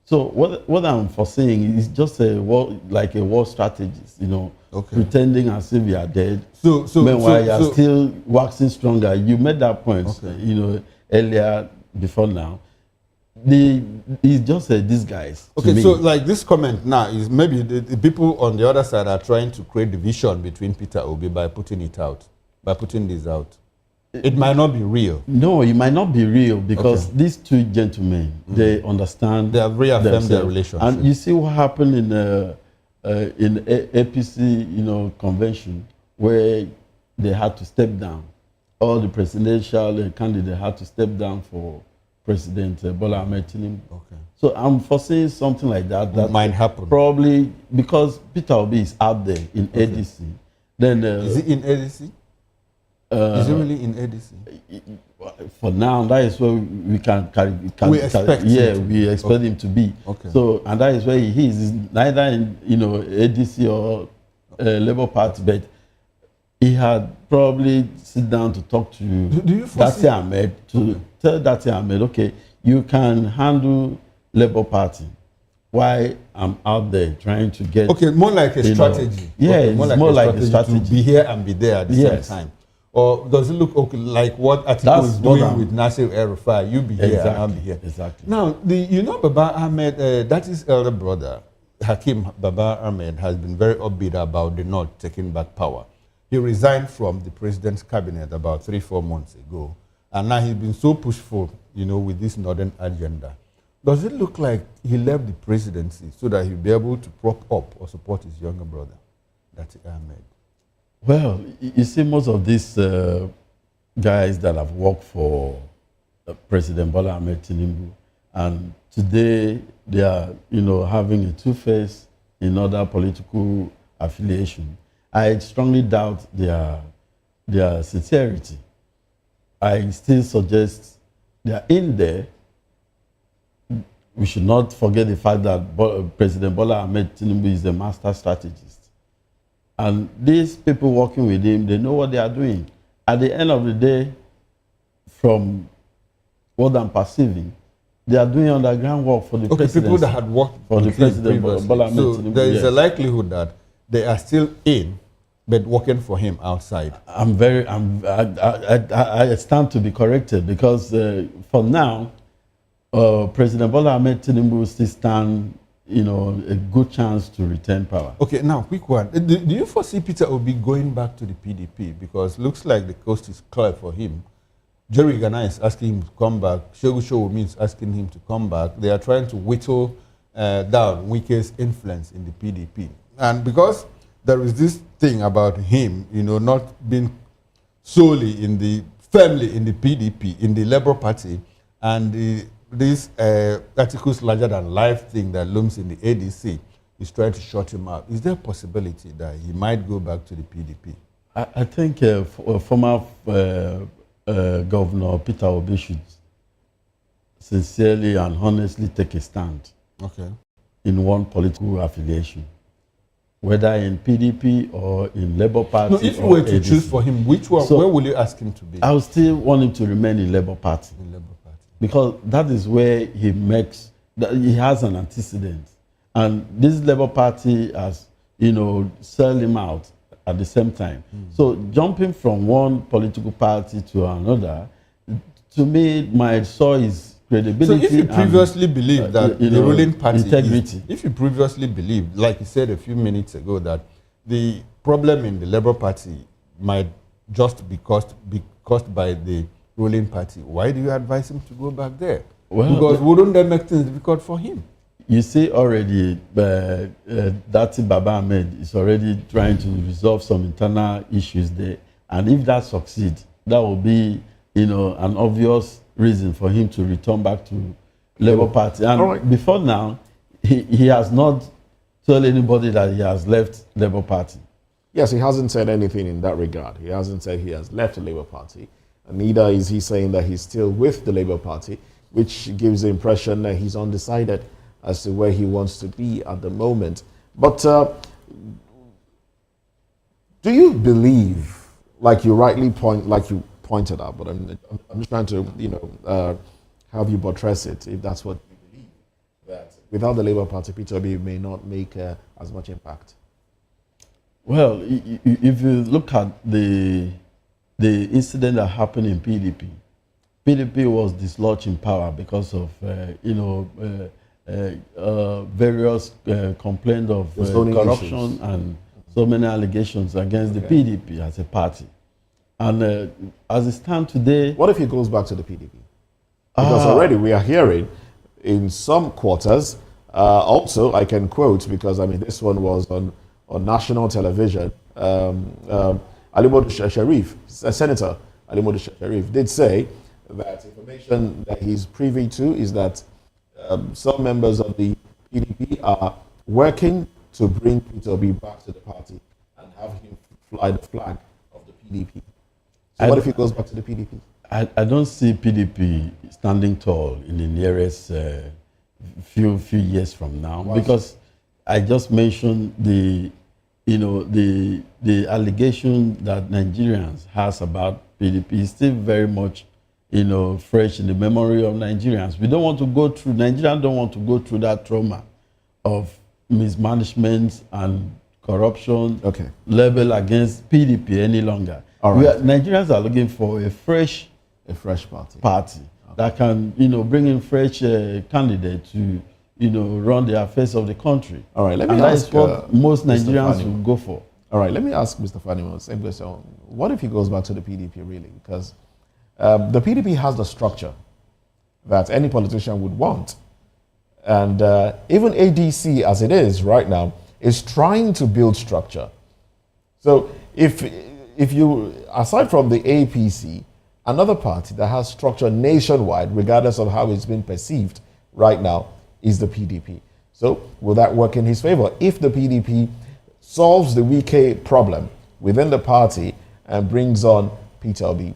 So what I'm foreseeing is just a war strategist, pretending as if you are dead. Meanwhile, you are still waxing stronger. You made that point, earlier before now. It's just a disguise. Okay, so like this comment now is maybe the people on the other side are trying to create division between Peter Obi by putting this out. It might not be real. No, it might not be real because these two gentlemen, they understand. They have reaffirmed their relationship. And you see what happened in APC, convention, where they had to step down. All the presidential candidates had to step down for President Bola Ahmed Tinubu. Okay. So I'm foreseeing something like that. That might happen. Probably because Peter Obi is out there in ADC. Then is he in ADC? Is he really in ADC? For now, that is where we we expect him to be. Okay. So, and that is where he is. He's neither in ADC or Labour Party, but he had probably sit down to talk to Datti Ahmed to tell Datti Ahmed, okay, you can handle Labour Party. Why I'm out there trying to get more like a strategy. It's more like a strategy to be here and be there at the same time. Or does it look like what Atiku is doing with Nasir El-Rufai? You be here and I'll be here. Exactly. Now, Baba Ahmed, that is elder brother, Hakim Baba Ahmed, has been very upbeat about the North taking back power. He resigned from the president's cabinet about 3-4 months ago. And now he's been so pushful, with this Northern agenda. Does it look like he left the presidency so that he'll be able to prop up or support his younger brother, Datti Ahmed? Well, you see, most of these guys that have worked for President Bola Ahmed Tinubu, and today they are, having a two-face in other political affiliation. I strongly doubt their sincerity. I still suggest they are in there. We should not forget the fact that President Bola Ahmed Tinubu is a master strategist. And these people working with him, they know what they are doing. At the end of the day, from what I'm perceiving, They are doing underground work for the president. People that had worked for the with him president. previously. So there is a likelihood that they are still in, but working for him outside. I stand to be corrected because for now, President Bola Ahmed Tinubu still stand, a good chance to retain power. Okay, now quick one. Do you foresee Peter Obi going back to the PDP? Because looks like the coast is clear for him. Jerry Ghana is asking him to come back. Shogu Showu is asking him to come back. They are trying to whittle down Wike's influence in the PDP. And because there is this thing about him, not being solely firmly in the PDP, in the Labour Party, and this articles larger than life thing that looms in the ADC is trying to shut him out. Is there a possibility that he might go back to the PDP? I think former Governor Peter Obi should sincerely and honestly take a stand in one political affiliation, whether in PDP or in Labour Party. No, if you were to choose for him, which one? Where will you ask him to be? I would still want him to remain in Labour Party. In Labour Party. Because that is where he has an antecedent. And this Labour Party has, sell him out at the same time. So jumping from one political party to another, to me, might sow his credibility. So if you previously believed that the ruling party integrity. If you previously believed, like you said a few minutes ago, that the problem in the Labour Party might just be caused by the ruling party, why do you advise him to go back there? Well, because wouldn't that make things difficult for him? You see already, Datti Baba Ahmed is already trying to resolve some internal issues there. And if that succeeds, that will be, an obvious reason for him to return back to Labour Party. And before now, he has not told anybody that he has left Labour Party. Yes, he hasn't said anything in that regard. He hasn't said he has left the Labour Party. And neither is he saying that he's still with the Labour Party, which gives the impression that he's undecided as to where he wants to be at the moment. But do you believe, like you pointed out, but I'm just trying to, have you buttress it, if that's what you believe, that without the Labour Party, Peter Obi may not make as much impact? Well, if you look at the incident that happened in PDP was dislodged in power because of, various complaints of corruption issues and so many allegations against the PDP as a party. And as it stands today... What if he goes back to the PDP? Because already we are hearing in some quarters, also I can quote, because this one was on national television, Alimodu Sharif, Senator Alimodu Sharif, did say that information that he's privy to is that some members of the PDP are working to bring Peter Obi back to the party and have him fly the flag of the PDP. So what if he goes back to the PDP? I don't see PDP standing tall in the nearest few years from now. Why? Because I just mentioned the allegation that Nigerians has about PDP is still very much, fresh in the memory of Nigerians. Nigerians don't want to go through that trauma of mismanagement and corruption level against PDP any longer. Nigerians are looking for a fresh party that can, bring in fresh candidates to, run the affairs of the country. All right, let me ask what most Nigerians will go for. All right, let me ask Mr. Fanimo the same question. What if he goes back to the PDP, really? Because the PDP has the structure that any politician would want. And even ADC, as it is right now, is trying to build structure. So if you, aside from the APC, another party that has structure nationwide, regardless of how it's been perceived right now, is the PDP. So will that work in his favor? If the PDP solves the Wike problem within the party and brings on Peter Obi,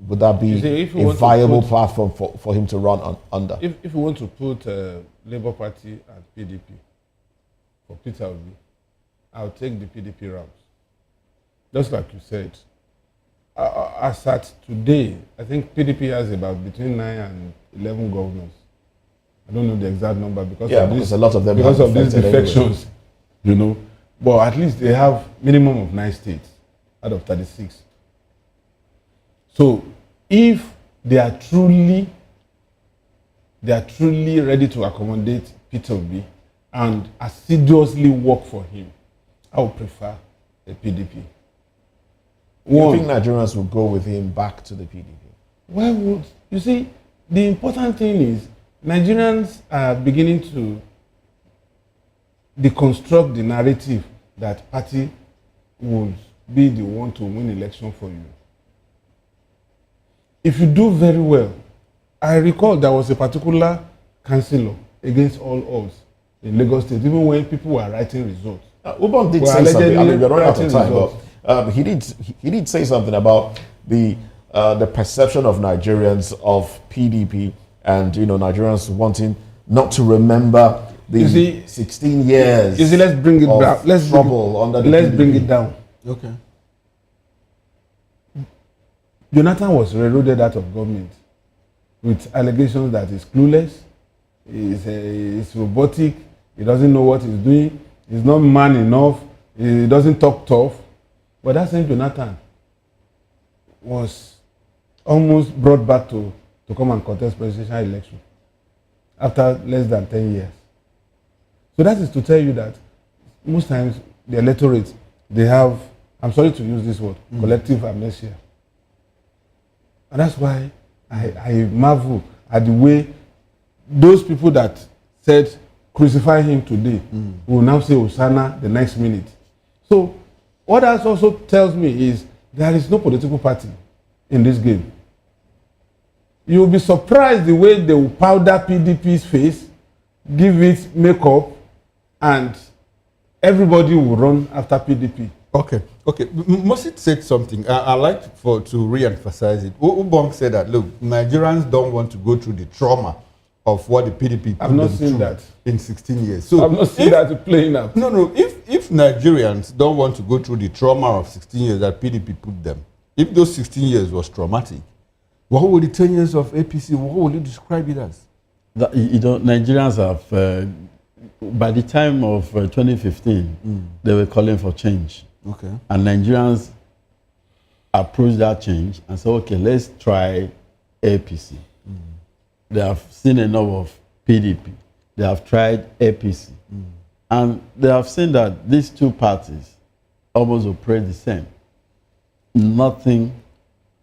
would that be a viable platform for him to run under? If we want to put Labour Party and PDP for Peter Obi, I'll take the PDP route. Just like you said, as at today, I think PDP has about between 9 and 11 governors I don't know the exact number because because a lot of them because have of these defected defections, you know. But at least they have minimum of 9 states out of 36. So if they are truly ready to accommodate Peter Obi and assiduously work for him, I would prefer the PDP. You think Nigerians will go with him back to the PDP? Why would you see? The important thing is Nigerians are beginning to deconstruct the narrative that party would be the one to win election for you. If you do very well, I recall there was a particular councillor against all odds in Lagos State, even when people were writing results. Ubon did say something. I mean, we're running out of time, but he did say something about the perception of Nigerians of PDP and Nigerians wanting not to remember the 16 years. You see, let's bring it down. Let's bring it down. Okay. Jonathan was railroaded out of government with allegations that he's clueless, he's robotic, he doesn't know what he's doing, he's not man enough, he doesn't talk tough. But that same Jonathan was almost brought back to come and contest presidential election after less than 10 years. So that is to tell you that most times the electorate, they have, I'm sorry to use this word, collective amnesia. And that's why I marvel at the way those people that said crucify him today will now say Hosanna the next minute. So what that also tells me is there is no political party in this game. You will be surprised the way they will powder PDP's face, give it makeup, and everybody will run after PDP. Okay. Mosit said something. I like to re-emphasize it. Ubong said that, look, Nigerians don't want to go through the trauma of what the PDP I've not seen that in 16 years. So I've not seen that playing out. No. If Nigerians don't want to go through the trauma of 16 years that PDP put them, if those 16 years was traumatic, what would the 10 years of APC, what would you describe it as? Nigerians have, by the time of 2015, they were calling for change. Okay. And Nigerians approached that change and said, okay, let's try APC. They have seen enough of PDP. They have tried APC. And they have seen that these two parties almost operate the same. Nothing,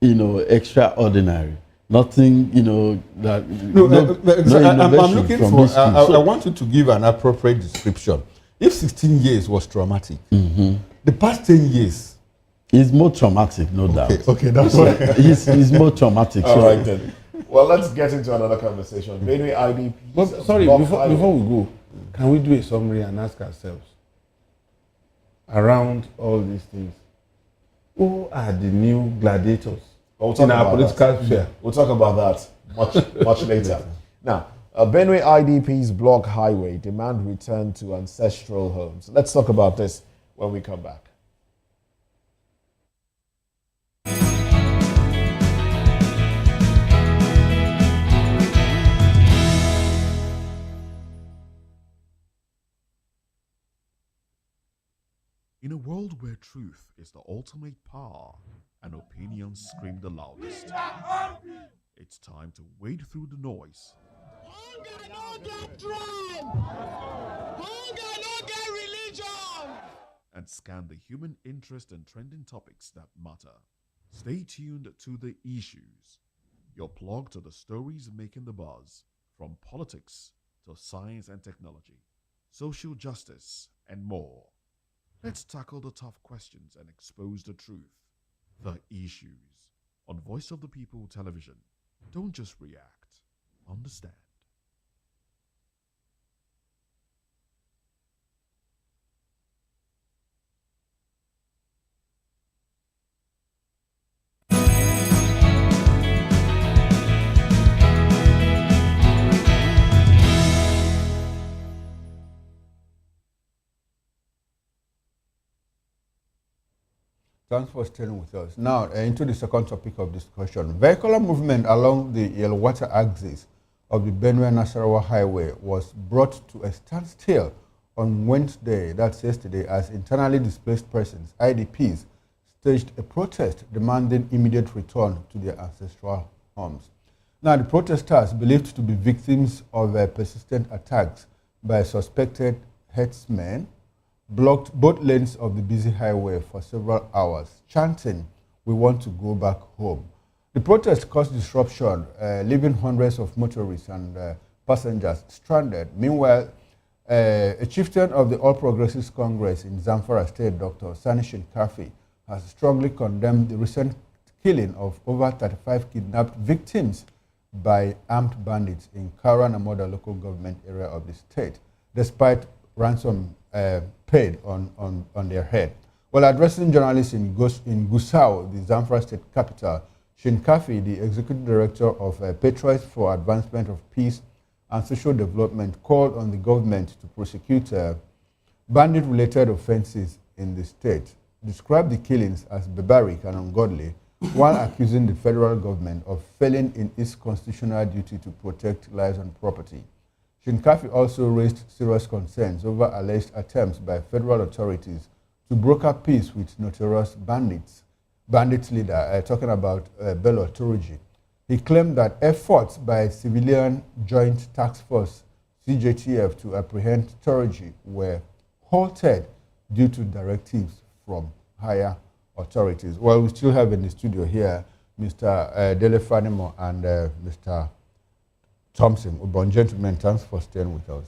extraordinary. Nothing, that... I'm looking for... I want you to give an appropriate description. If 16 years was traumatic, the past 10 years... Is more traumatic, no doubt. Okay, that's right. It's more traumatic. All right, then. Well, let's get into another conversation. Benue IDP... But sorry, before we go, can we do a summary and ask ourselves, around all these things, who are the new gladiators in our political sphere? We'll talk about that much later. Now, Benue IDPs block highway, demand return to ancestral homes. Let's talk about this when we come back. In a world where truth is the ultimate power and opinions scream the loudest, it's time to wade through the noise. Hunger no get tribe. Hunger no get religion. And scan the human interest and trending topics that matter. Stay tuned to The Issues, your plug to the stories making the buzz, from politics to science and technology, social justice, and more. Let's tackle the tough questions and expose the truth. The Issues on Voice of the People Television. Don't just react, understand. Thanks for staying with us. Now, into the second topic of discussion. Vehicular movement along the Yelwata axis of the Benue-Nasarawa Highway was brought to a standstill on Wednesday, that's yesterday, as internally displaced persons, IDPs, staged a protest demanding immediate return to their ancestral homes. Now, the protesters, believed to be victims of persistent attacks by suspected herdsmen, blocked both lanes of the busy highway for several hours, chanting, "We want to go back home." The protest caused disruption, leaving hundreds of motorists and passengers stranded. Meanwhile, a chieftain of the All Progressives Congress in Zamfara State, Dr. Sani Shinkafi, has strongly condemned the recent killing of over 35 kidnapped victims by armed bandits in Kara Namoda local government area of the state, despite ransom paid on their head. While addressing journalists in Gusau, the Zamfara state capital, Shinkafi, the executive director of Patriots for Advancement of Peace and Social Development, called on the government to prosecute bandit-related offenses in the state, described the killings as barbaric and ungodly, while accusing the federal government of failing in its constitutional duty to protect lives and property. Shinkafi also raised serious concerns over alleged attempts by federal authorities to broker peace with notorious bandits leader, talking about Bello Turuji. He claimed that efforts by Civilian Joint Task Force, CJTF, to apprehend Turuji were halted due to directives from higher authorities. Well, we still have in the studio here Mr. Dele Fanimo and Mr. Thompson. Obon, gentlemen, thanks for staying with us.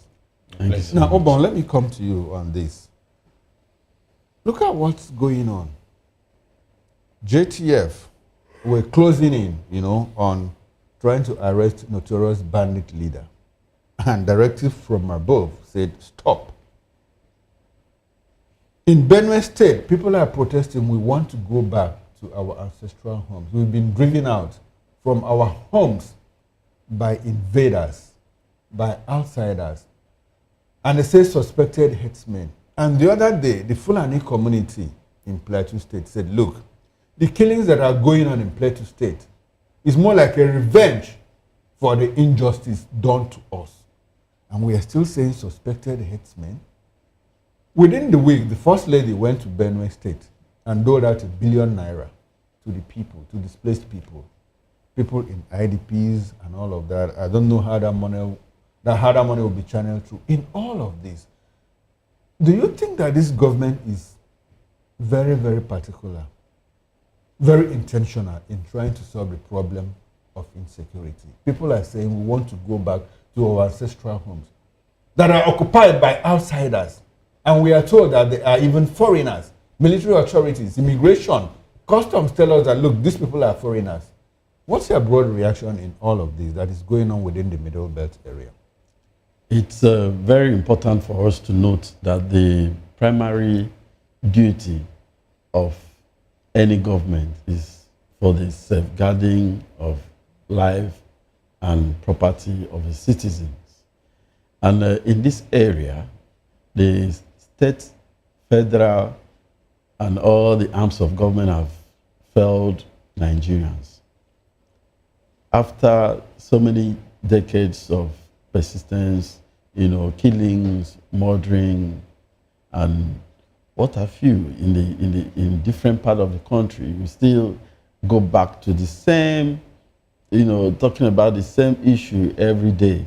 Thank you so now, much. Obon, let me come to you on this. Look at what's going on. JTF were closing in, on trying to arrest notorious bandit leader. And directives from above said, stop. In Benue State, people are protesting, we want to go back to our ancestral homes. We've been driven out from our homes by invaders, by outsiders. And they say suspected herdsmen. And the other day, the Fulani community in Plateau State said, look, the killings that are going on in Plateau State is more like a revenge for the injustice done to us. And we are still saying suspected herdsmen. Within the week, the First Lady went to Benue State and doled out ₦1 billion to the people, to displaced people in IDPs and all of that. I don't know how that money will be channeled through. In all of this, do you think that this government is very, very particular, very intentional in trying to solve the problem of insecurity? People are saying we want to go back to our ancestral homes that are occupied by outsiders. And we are told that they are even foreigners. Military authorities, immigration, customs tell us that, look, these people are foreigners. What's your broad reaction in all of this that is going on within the Middle Belt area? It's very important for us to note that the primary duty of any government is for the safeguarding of life and property of the citizens. And in this area, the state, federal, and all the arms of government have failed Nigerians. After so many decades of persistence, killings, murdering, and what have you in different parts of the country, we still go back to the same, talking about the same issue every day.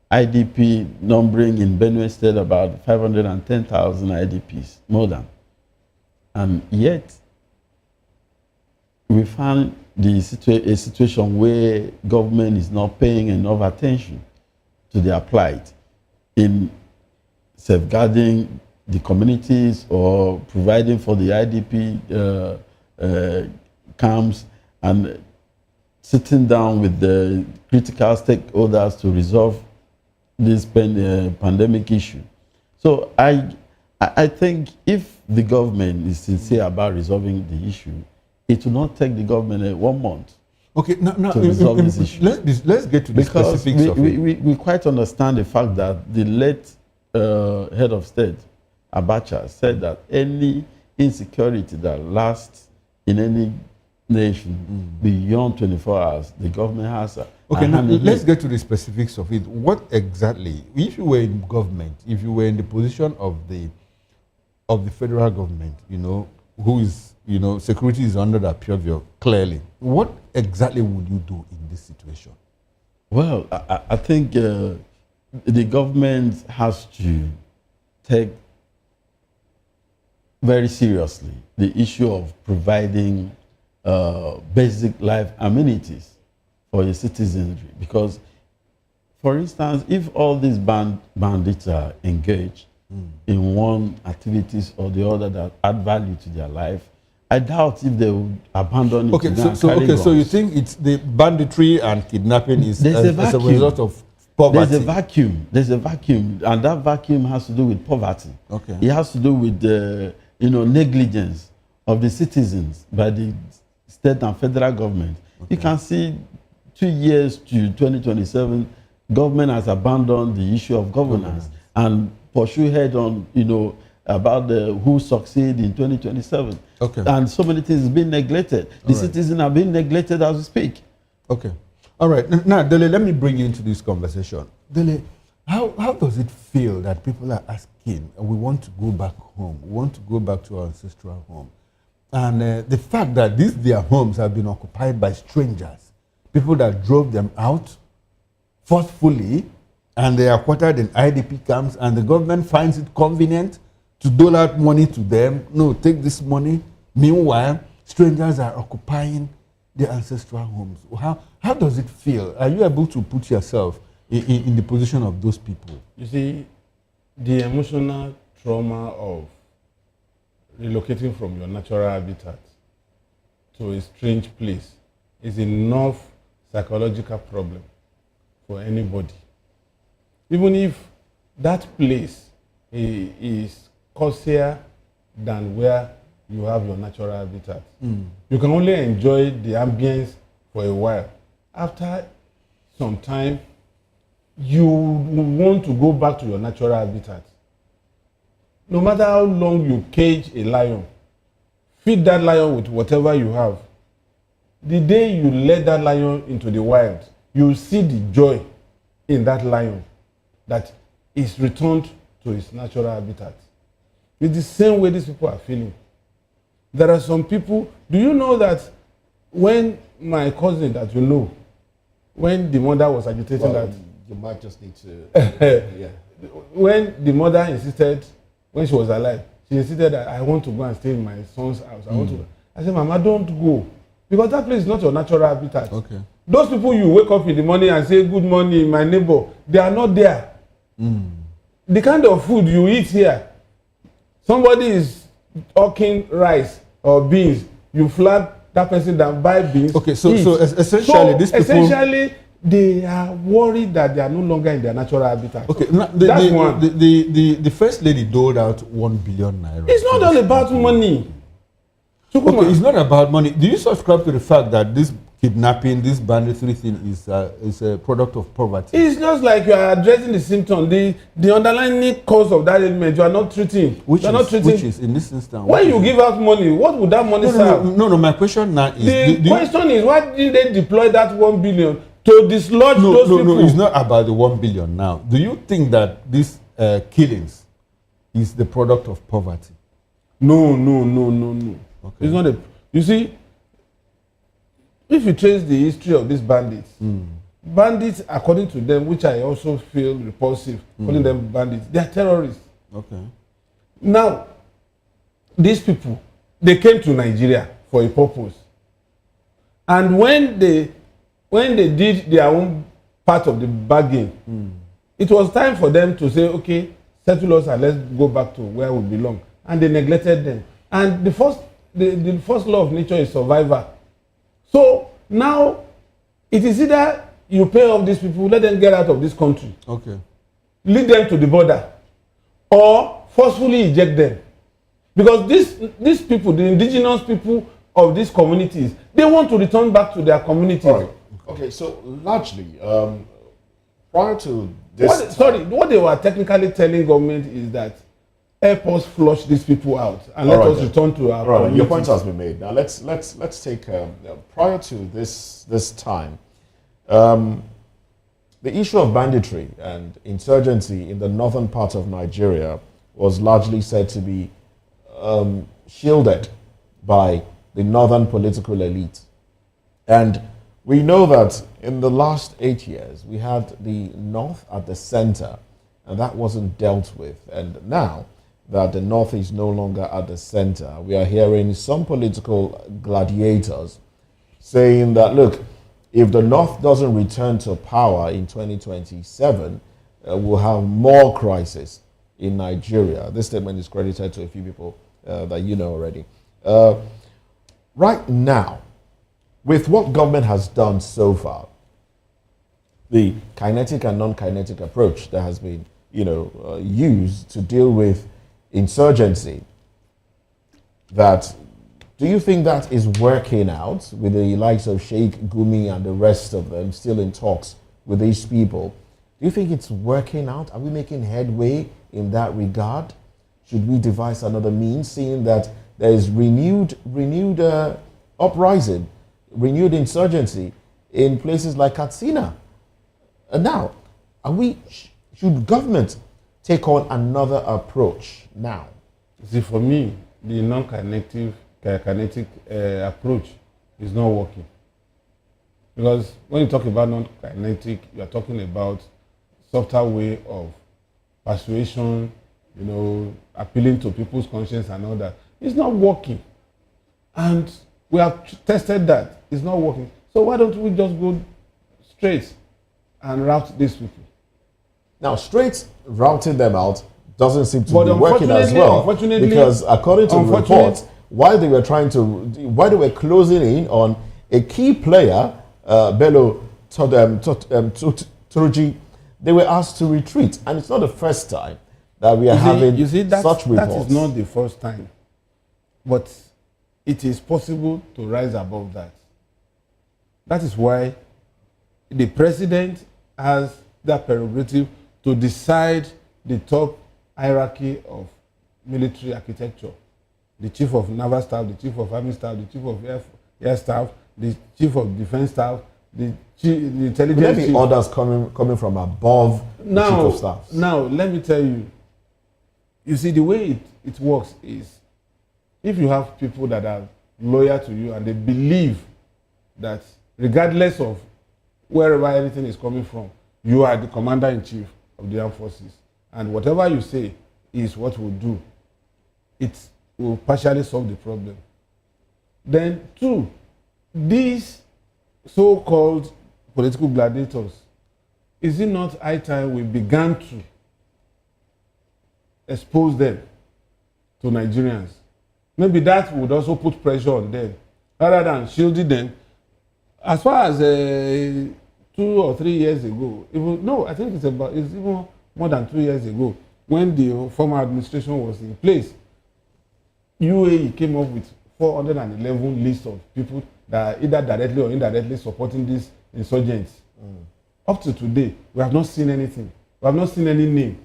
IDP numbering in Benue State about 510,000 IDPs, more than. And yet, we found a situation where government is not paying enough attention to their plight in safeguarding the communities or providing for the IDP camps and sitting down with the critical stakeholders to resolve this pandemic issue. So I think if the government is sincere about resolving the issue, it will not take the government 1 month to resolve this issue. Let's get to the specifics of it. We quite understand the fact that the late head of state, Abacha, said that any insecurity that lasts in any nation beyond 24 hours. The government has a now hand in let's it. get to the specifics of it. What exactly, if you were in government, if you were in the position of the federal government, who is, security is under the purview, clearly, what exactly would you do in this situation? Well, I think the government has to take very seriously the issue of providing basic life amenities for the citizenry. Because, for instance, if all these bandits are engaged in one activities or the other that add value to their life, I doubt if they will abandon it. So you think it's the banditry and kidnapping is as a result of poverty? There's a vacuum, and that vacuum has to do with poverty. Okay. It has to do with negligence of the citizens by the state and federal government. Okay. You can see 2 years to 2027, government has abandoned the issue of governance and pursue head on, about who succeed in 2027. Okay. And so many things being neglected. The citizens are being neglected as we speak. Okay. All right. Now, Dele, let me bring you into this conversation. Dele, how does it feel that people are asking, we want to go back home, we want to go back to our ancestral home? And the fact that their homes have been occupied by strangers, people that drove them out forcefully, and they are quartered in IDP camps, and the government finds it convenient to dole out money to them. No, take this money. Meanwhile, strangers are occupying their ancestral homes. How does it feel? Are you able to put yourself in the position of those people? You see, the emotional trauma of relocating from your natural habitat to a strange place is enough psychological problem for anybody. Even if that place is cozier than where you have your natural habitat. You can only enjoy the ambience for a while. After some time, you want to go back to your natural habitat. No matter how long you cage a lion, feed that lion with whatever you have. The day you let that lion into the wild, you see the joy in that lion that is returned to its natural habitat. It's the same way these people are feeling. There are some people, do you know that when my cousin that you know, when the mother was agitating that... You might just need to... yeah. When the mother insisted, when she was alive, she insisted that I want to go and stay in my son's house. I said, Mama, don't go. Because that place is not your natural habitat. Okay. Those people you wake up in the morning and say, good morning, my neighbor, they are not there. The kind of food you eat here, somebody is hawking rice or beans, you flag that person that buy beans. Okay, so essentially, these people... Essentially, they are worried that they are no longer in their natural habitat. Okay, That's one. The first lady doled out 1 billion naira. It's not all about money. Okay, it's not about money. Do you subscribe to the fact that this kidnapping, this banditry thing is a product of poverty? It's just like you are addressing the symptom, the underlying cause of that element. You are not treating. Which is in this instance? When you give out money, what would that money serve? No. My question now is the question is, why did they deploy that 1 billion to dislodge those people? No. It's not about the 1 billion now. Do you think that these killings is the product of poverty? No. Okay. It's not you see, if you trace the history of these bandits, bandits, according to them, which I also feel repulsive, calling them bandits, they are terrorists. Okay. Now, these people, they came to Nigeria for a purpose. And when they did their own part of the bargain, it was time for them to say, okay, settle us and let's go back to where we belong. And they neglected them. And the first law of nature is survival. So now it is either you pay off these people, let them get out of this country, okay, lead them to the border, or forcefully eject them. Because these people, the indigenous people of these communities, they want to return back to their communities. Right. Okay, so largely, prior to this... What they were technically telling government is that help us flush these people out and let us return to our communities. Your point has been made. Now let's take prior to this time, the issue of banditry and insurgency in the northern part of Nigeria was largely said to be shielded by the northern political elite. And we know that in the last 8 years, we had the North at the center, and that wasn't dealt with. And now that the North is no longer at the center, we are hearing some political gladiators saying that, look, if the North doesn't return to power in 2027, we'll have more crisis in Nigeria. This statement is credited to a few people that you know already. Right now, with what government has done so far, the kinetic and non-kinetic approach that has been, used to deal with insurgency, that do you think that is working out with the likes of Sheikh Gumi and the rest of them still in talks with these people? Do you think it's working out? Are we making headway in that regard? Should we devise another means, seeing that there is renewed uprising, renewed insurgency in places like Katsina? And now, should government take on another approach now? See, for me, the non-kinetic approach is not working. Because when you talk about non-kinetic, you are talking about softer way of persuasion, appealing to people's conscience and all that. It's not working. And we have tested that. It's not working. So why don't we just go straight and route these people? Now, straight routing them out doesn't seem to be working as well. Because according to the reports, while they were closing in on a key player, Bello Turji, they were asked to retreat. And it's not the first time that we are having such reports. That is not the first time. But it is possible to rise above that. That is why the president has that prerogative to decide the top hierarchy of military architecture. The chief of naval staff, the chief of army staff, the chief of air staff, the chief of defense staff, the intelligence. Will there be orders coming from above the chief of staff? Now, let me tell you. You see, the way it works is, if you have people that are loyal to you and they believe that regardless of wherever anything is coming from, you are the commander-in-chief of the armed forces, and whatever you say is what we'll do, it will partially solve the problem. Then, two, these so-called political gladiators, is it not high time we began to expose them to Nigerians? Maybe that would also put pressure on them, rather than shielding them. As far as 2 or 3 years ago, I think it's even more than 2 years ago, when the former administration was in place, UAE came up with 411 lists of people that are either directly or indirectly supporting these insurgents. Up to today, we have not seen anything. We have not seen any name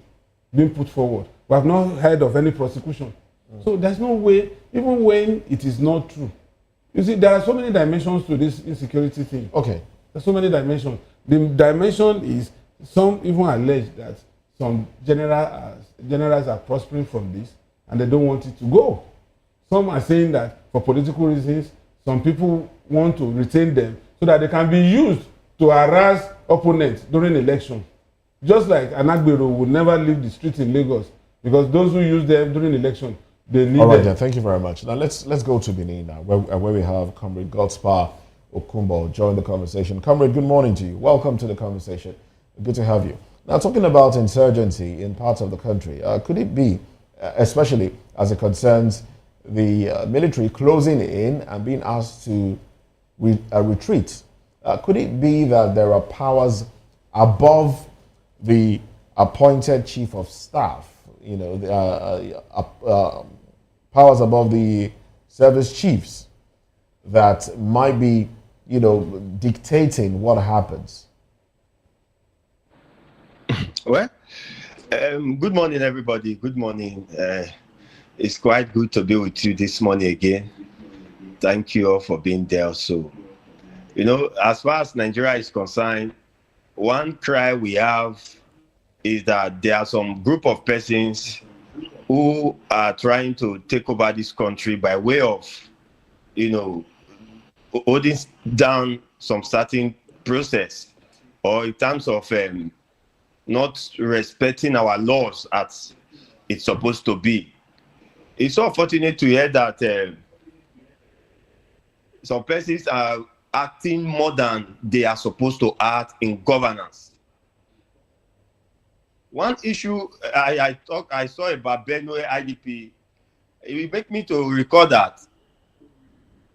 being put forward. We have not heard of any prosecution. So there's no way, even when it is not true. You see, there are so many dimensions to this insecurity thing. Okay. There's so many dimensions. The dimension is, some even allege that some generals are prospering from this and they don't want it to go. Some are saying that for political reasons, some people want to retain them so that they can be used to harass opponents during election. Just like Anagbero would never leave the streets in Lagos, because those who use them during election, they need All right, them. then. Thank you very much. Now let's go to Benin now, where we have Comrade Godspar Okumbo join the conversation. Comrade, good morning to you. Welcome to the conversation. Good to have you. Now, talking about insurgency in parts of the country, could it be, especially as it concerns the military closing in and being asked to retreat, could it be that there are powers above the appointed chief of staff, powers above the service chiefs that might be, dictating what happens? Well, Good morning, everybody. Good morning. It's quite good to be with you this morning again. Thank you all for being there. So, as far as Nigeria is concerned, one cry we have is that there are some group of persons who are trying to take over this country by way of, holding down some certain process, or in terms of not respecting our laws as it's supposed to be. It's so unfortunate to hear that some persons are acting more than they are supposed to act in governance. One issue I saw about Benue IDP, it will make me to recall that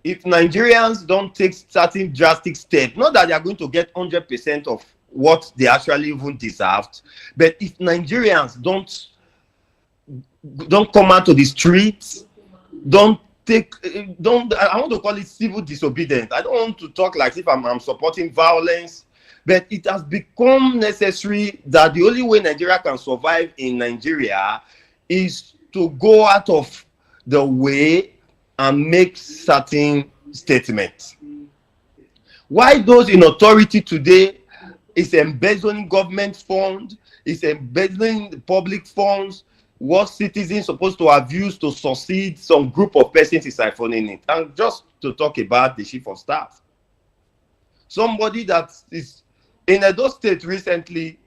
if Nigerians don't take certain drastic steps, not that they are going to get 100% of what they actually even deserved, but if Nigerians don't come out to the streets, I want to call it civil disobedience. I don't want to talk like if I'm supporting violence, but it has become necessary that the only way Nigeria can survive in Nigeria is to go out of the way and make certain statements. Why those in authority today is embezzling government funds, is embezzling the public funds, what citizens supposed to have used to succeed some group of persons is siphoning it. And just to talk about the chief of staff, somebody that is in Edo State recently,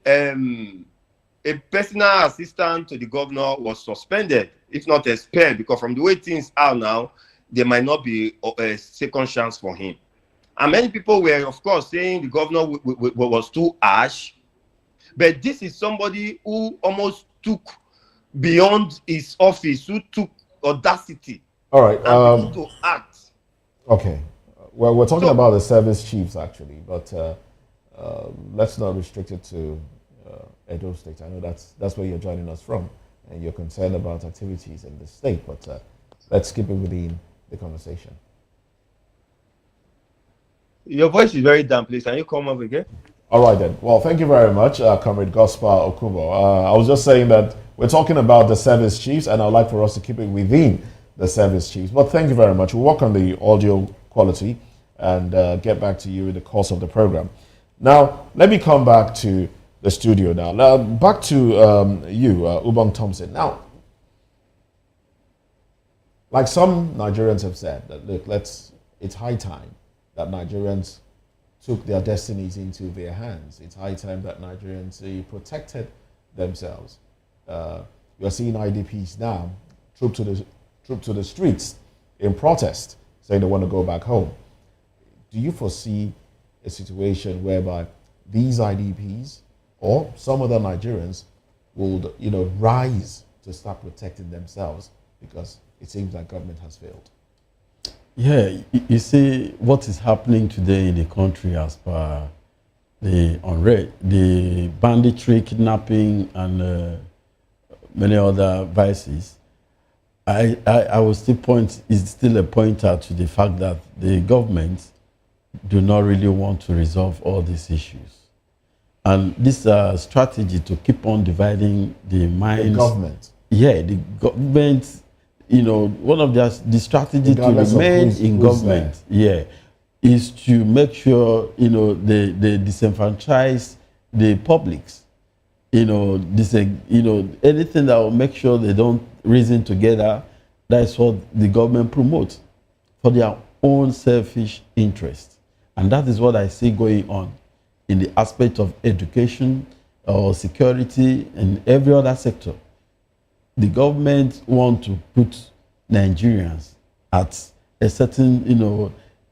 a personal assistant to the governor was suspended, if not expelled, because from the way things are now, there might not be a second chance for him. And many people were, of course, saying the governor was too harsh. But this is somebody who almost took beyond his office, who took audacity. All right. And to act. Okay. Well, we're talking about the service chiefs, actually, but let's not restrict it to Edo State. I know that's where you're joining us from, and you're concerned about activities in the state, but let's keep it within the conversation. Your voice is very down, please. Can you come up again? All right, then. Well, thank you very much, Comrade Gospel Okubo. I was just saying that we're talking about the service chiefs, and I'd like for us to keep it within the service chiefs. But thank you very much. We'll work on the audio quality and get back to you in the course of the program. Now, let me come back to the studio now. Back to you, Ubong Thompson. Now, like some Nigerians have said, that look, it's high time that Nigerians took their destinies into their hands. It's high time that Nigerians protected themselves. You're seeing IDPs now troop to the streets in protest, saying they want to go back home. Do you foresee a situation whereby these IDPs or some other Nigerians would, rise to start protecting themselves because it seems like government has failed? Yeah, you see what is happening today in the country as per the banditry, kidnapping, and many other vices. I will still point, is still a pointer to the fact that the government do not really want to resolve all these issues. And this strategy to keep on dividing the minds. The government. Yeah, the government. One of the strategy to remain in government, is to make sure, they disenfranchise the publics. Anything that will make sure they don't reason together, that's what the government promotes for their own selfish interest. And that is what I see going on in the aspect of education or security and every other sector. The government want to put Nigerians at a certain,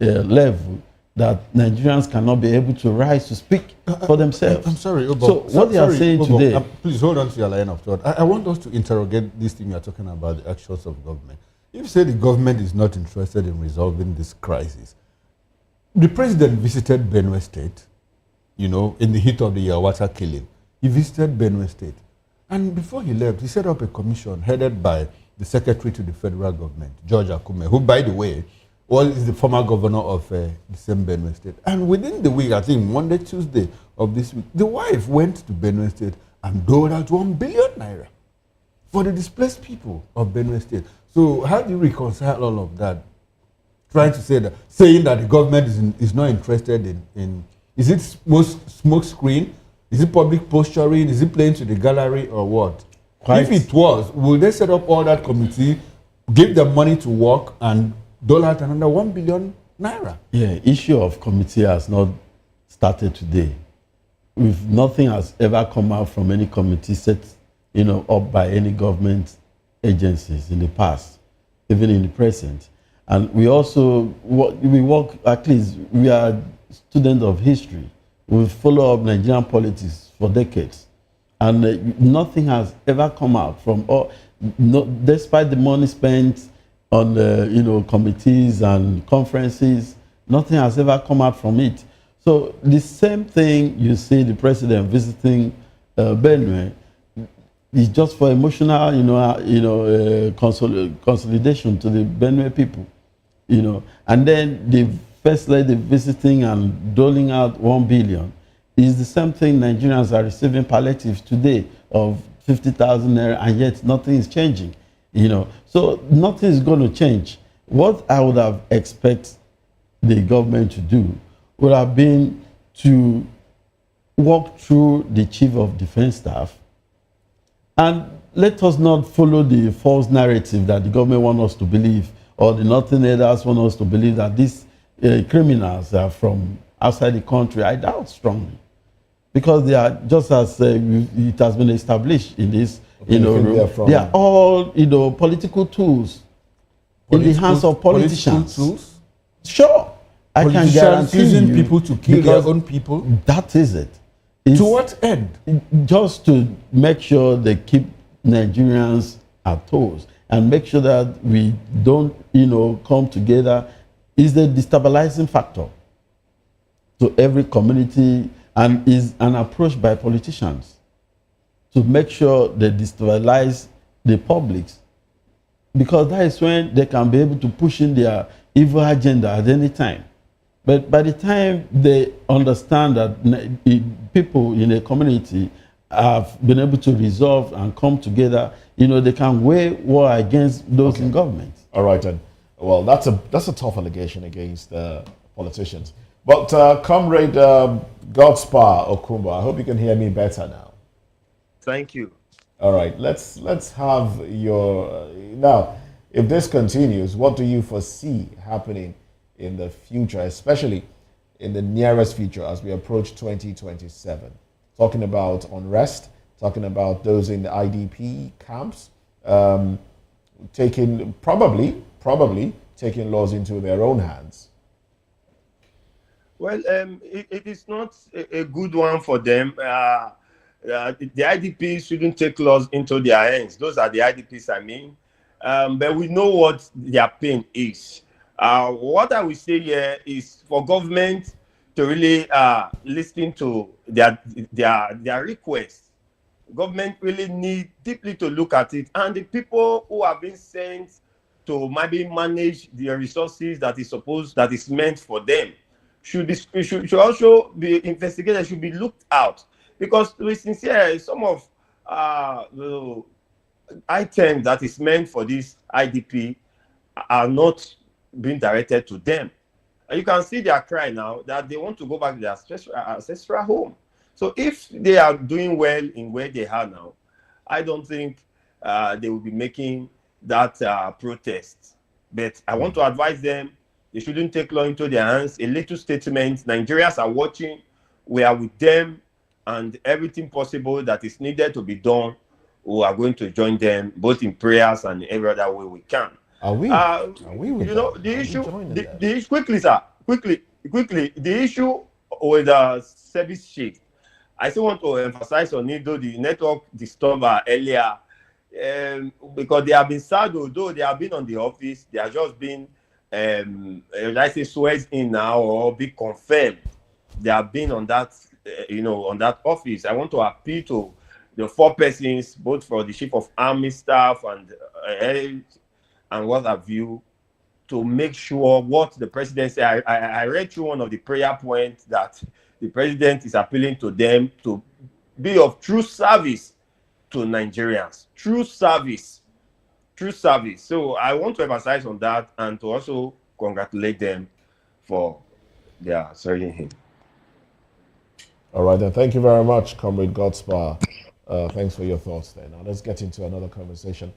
level that Nigerians cannot be able to rise to speak for themselves. I'm sorry, Obo. So what they are saying Obo, today... please hold on to your line of thought. I want us to interrogate this thing you're talking about, the actions of government. If you say the government is not interested in resolving this crisis, the president visited Benue State, in the heat of the Yawata killing. He visited Benue State. And before he left, he set up a commission headed by the secretary to the federal government, George Akume, who, by the way, is the former governor of the same Benue State. And within the week, I think Monday, Tuesday of this week, the wife went to Benue State and doled out 1 billion naira for the displaced people of Benue State. So how do you reconcile all of that? Trying to say that, saying that the government is not interested in is it smoke screen? Is it public posturing? Is it playing to the gallery or what? If it was, will they set up all that committee, give them money to work and dole out another 1 billion naira? Yeah, issue of committee has not started today. Nothing has ever come out from any committee set, up by any government agencies in the past, even in the present. And we also at least we are students of history. We follow up Nigerian politics for decades, and nothing has ever come out from despite the money spent on committees and conferences. Nothing has ever come out from it. So the same thing you see the president visiting Benue is just for emotional, consolidation to the Benue people, and then the first lady visiting and doling out 1 billion is the same thing Nigerians are receiving palliatives today of 50,000 naira, and yet nothing is changing, So nothing is going to change. What I would have expected the government to do would have been to walk through the chief of defense staff and let us not follow the false narrative that the government wants us to believe, or the Northerners want us to believe that these criminals are from outside the country. I doubt strongly, because they are, just as it has been established in this, they are all political tools in the hands of politicians. Tools? Sure, I can guarantee using you, people to kill their own people. That is it. To what end? Just to make sure they keep Nigerians at toes and make sure that we don't, come together, is the destabilizing factor to every community, and is an approach by politicians to make sure they destabilize the publics, because that is when they can be able to push in their evil agenda at any time. But by the time they understand that people in a community have been able to resolve and come together, they can wage war against those in government. All right, then. Well, that's a tough allegation against politicians. But Comrade Godspar Okumba, I hope you can hear me better now. Thank you. All right, let's have your now. If this continues, what do you foresee happening in the future, especially in the nearest future as we approach 2027? Talking about unrest, talking about those in the IDP camps, taking probably taking laws into their own hands. Well, it is not a good one for them. The IDPs shouldn't take laws into their hands. Those are the IDPs, I mean. But we know what their pain is. What I will say here is for government to really listen to their requests. Government really need deeply to look at it, and the people who have been sent to maybe manage the resources that is meant for them should also be investigated, should be looked out, because to be sincere, some of the items that is meant for this IDP are not being directed to them. And you can see their cry now that they want to go back to their ancestral home. So if they are doing well in where they are now, I don't think they will be making that protest. But I want to advise them, they shouldn't take law into their hands. A little statement, Nigerians are watching, we are with them, and everything possible that is needed to be done, we are going to join them, both in prayers and every other way we can. Are we with the issue, quickly, sir, quickly, the issue with the service shift, I still want to emphasize on it, though the network disturbed earlier, because they have been sad, although they have been on the office, they have just been, let's say, swears in now or be confirmed. They have been on that, on that office. I want to appeal to the 4 persons, both for the chief of army staff and what have you, to make sure what the president said. I read through one of the prayer points that the president is appealing to them to be of true service to Nigerians. True service. True service. So I want to emphasize on that and to also congratulate them for their serving him. All right, then. Thank you very much, Comrade Godspar. Thanks for your thoughts there. Now, let's get into another conversation.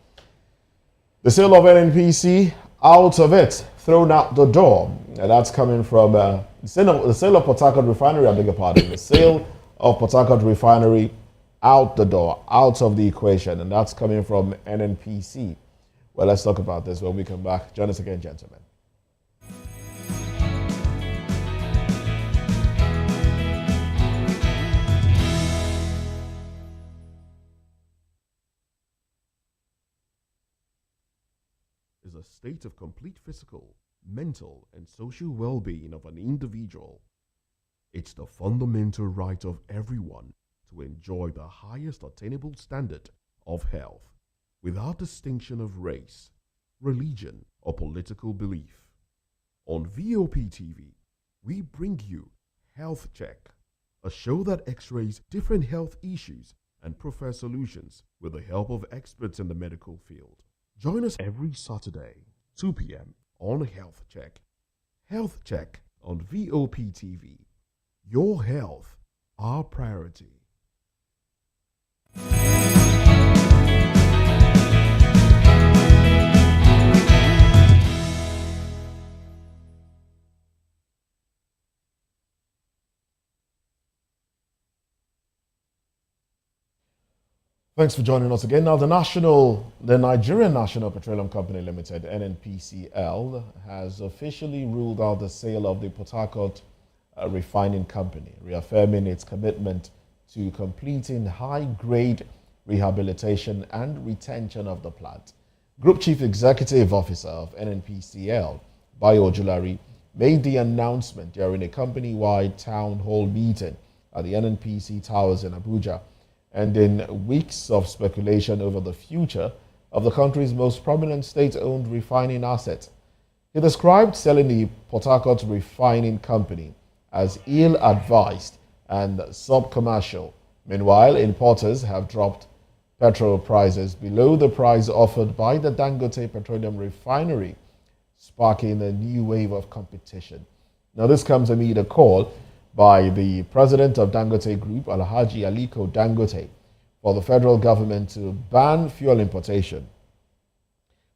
The sale of NNPC, out of it, thrown out the door. And that's coming from the sale of Port Harcourt Refinery, I beg your pardon. The sale of Port Harcourt Refinery out the door, out of the equation. And that's coming from NNPC. Well, let's talk about this when we come back. Join us again, gentlemen. Is a state of complete physical, mental, and social well-being of an individual. It's the fundamental right of everyone to enjoy the highest attainable standard of health without distinction of race, religion, or political belief. On VOP TV, we bring you Health Check, a show that x-rays different health issues and provides solutions with the help of experts in the medical field. Join us every Saturday, 2 p.m. on Health Check. Health Check on VOP TV. Your health, our priority. Thanks for joining us again. Now, the Nigerian National Petroleum Company Limited, NNPCL, has officially ruled out the sale of the Port Harcourt Refining Company, reaffirming its commitment to completing high-grade rehabilitation and retention of the plant. Group Chief Executive Officer of NNPCL, Bayo Ojulari, made the announcement during a company-wide town hall meeting at the NNPC Towers in Abuja, and in weeks of speculation over the future of the country's most prominent state-owned refining asset. He described selling the Port Harcourt Refining Company as ill-advised and sub-commercial. Meanwhile, importers have dropped petrol prices below the price offered by the Dangote Petroleum Refinery, sparking a new wave of competition. Now, this comes amid a call by the president of Dangote Group, Alhaji Aliko Dangote, for the federal government to ban fuel importation.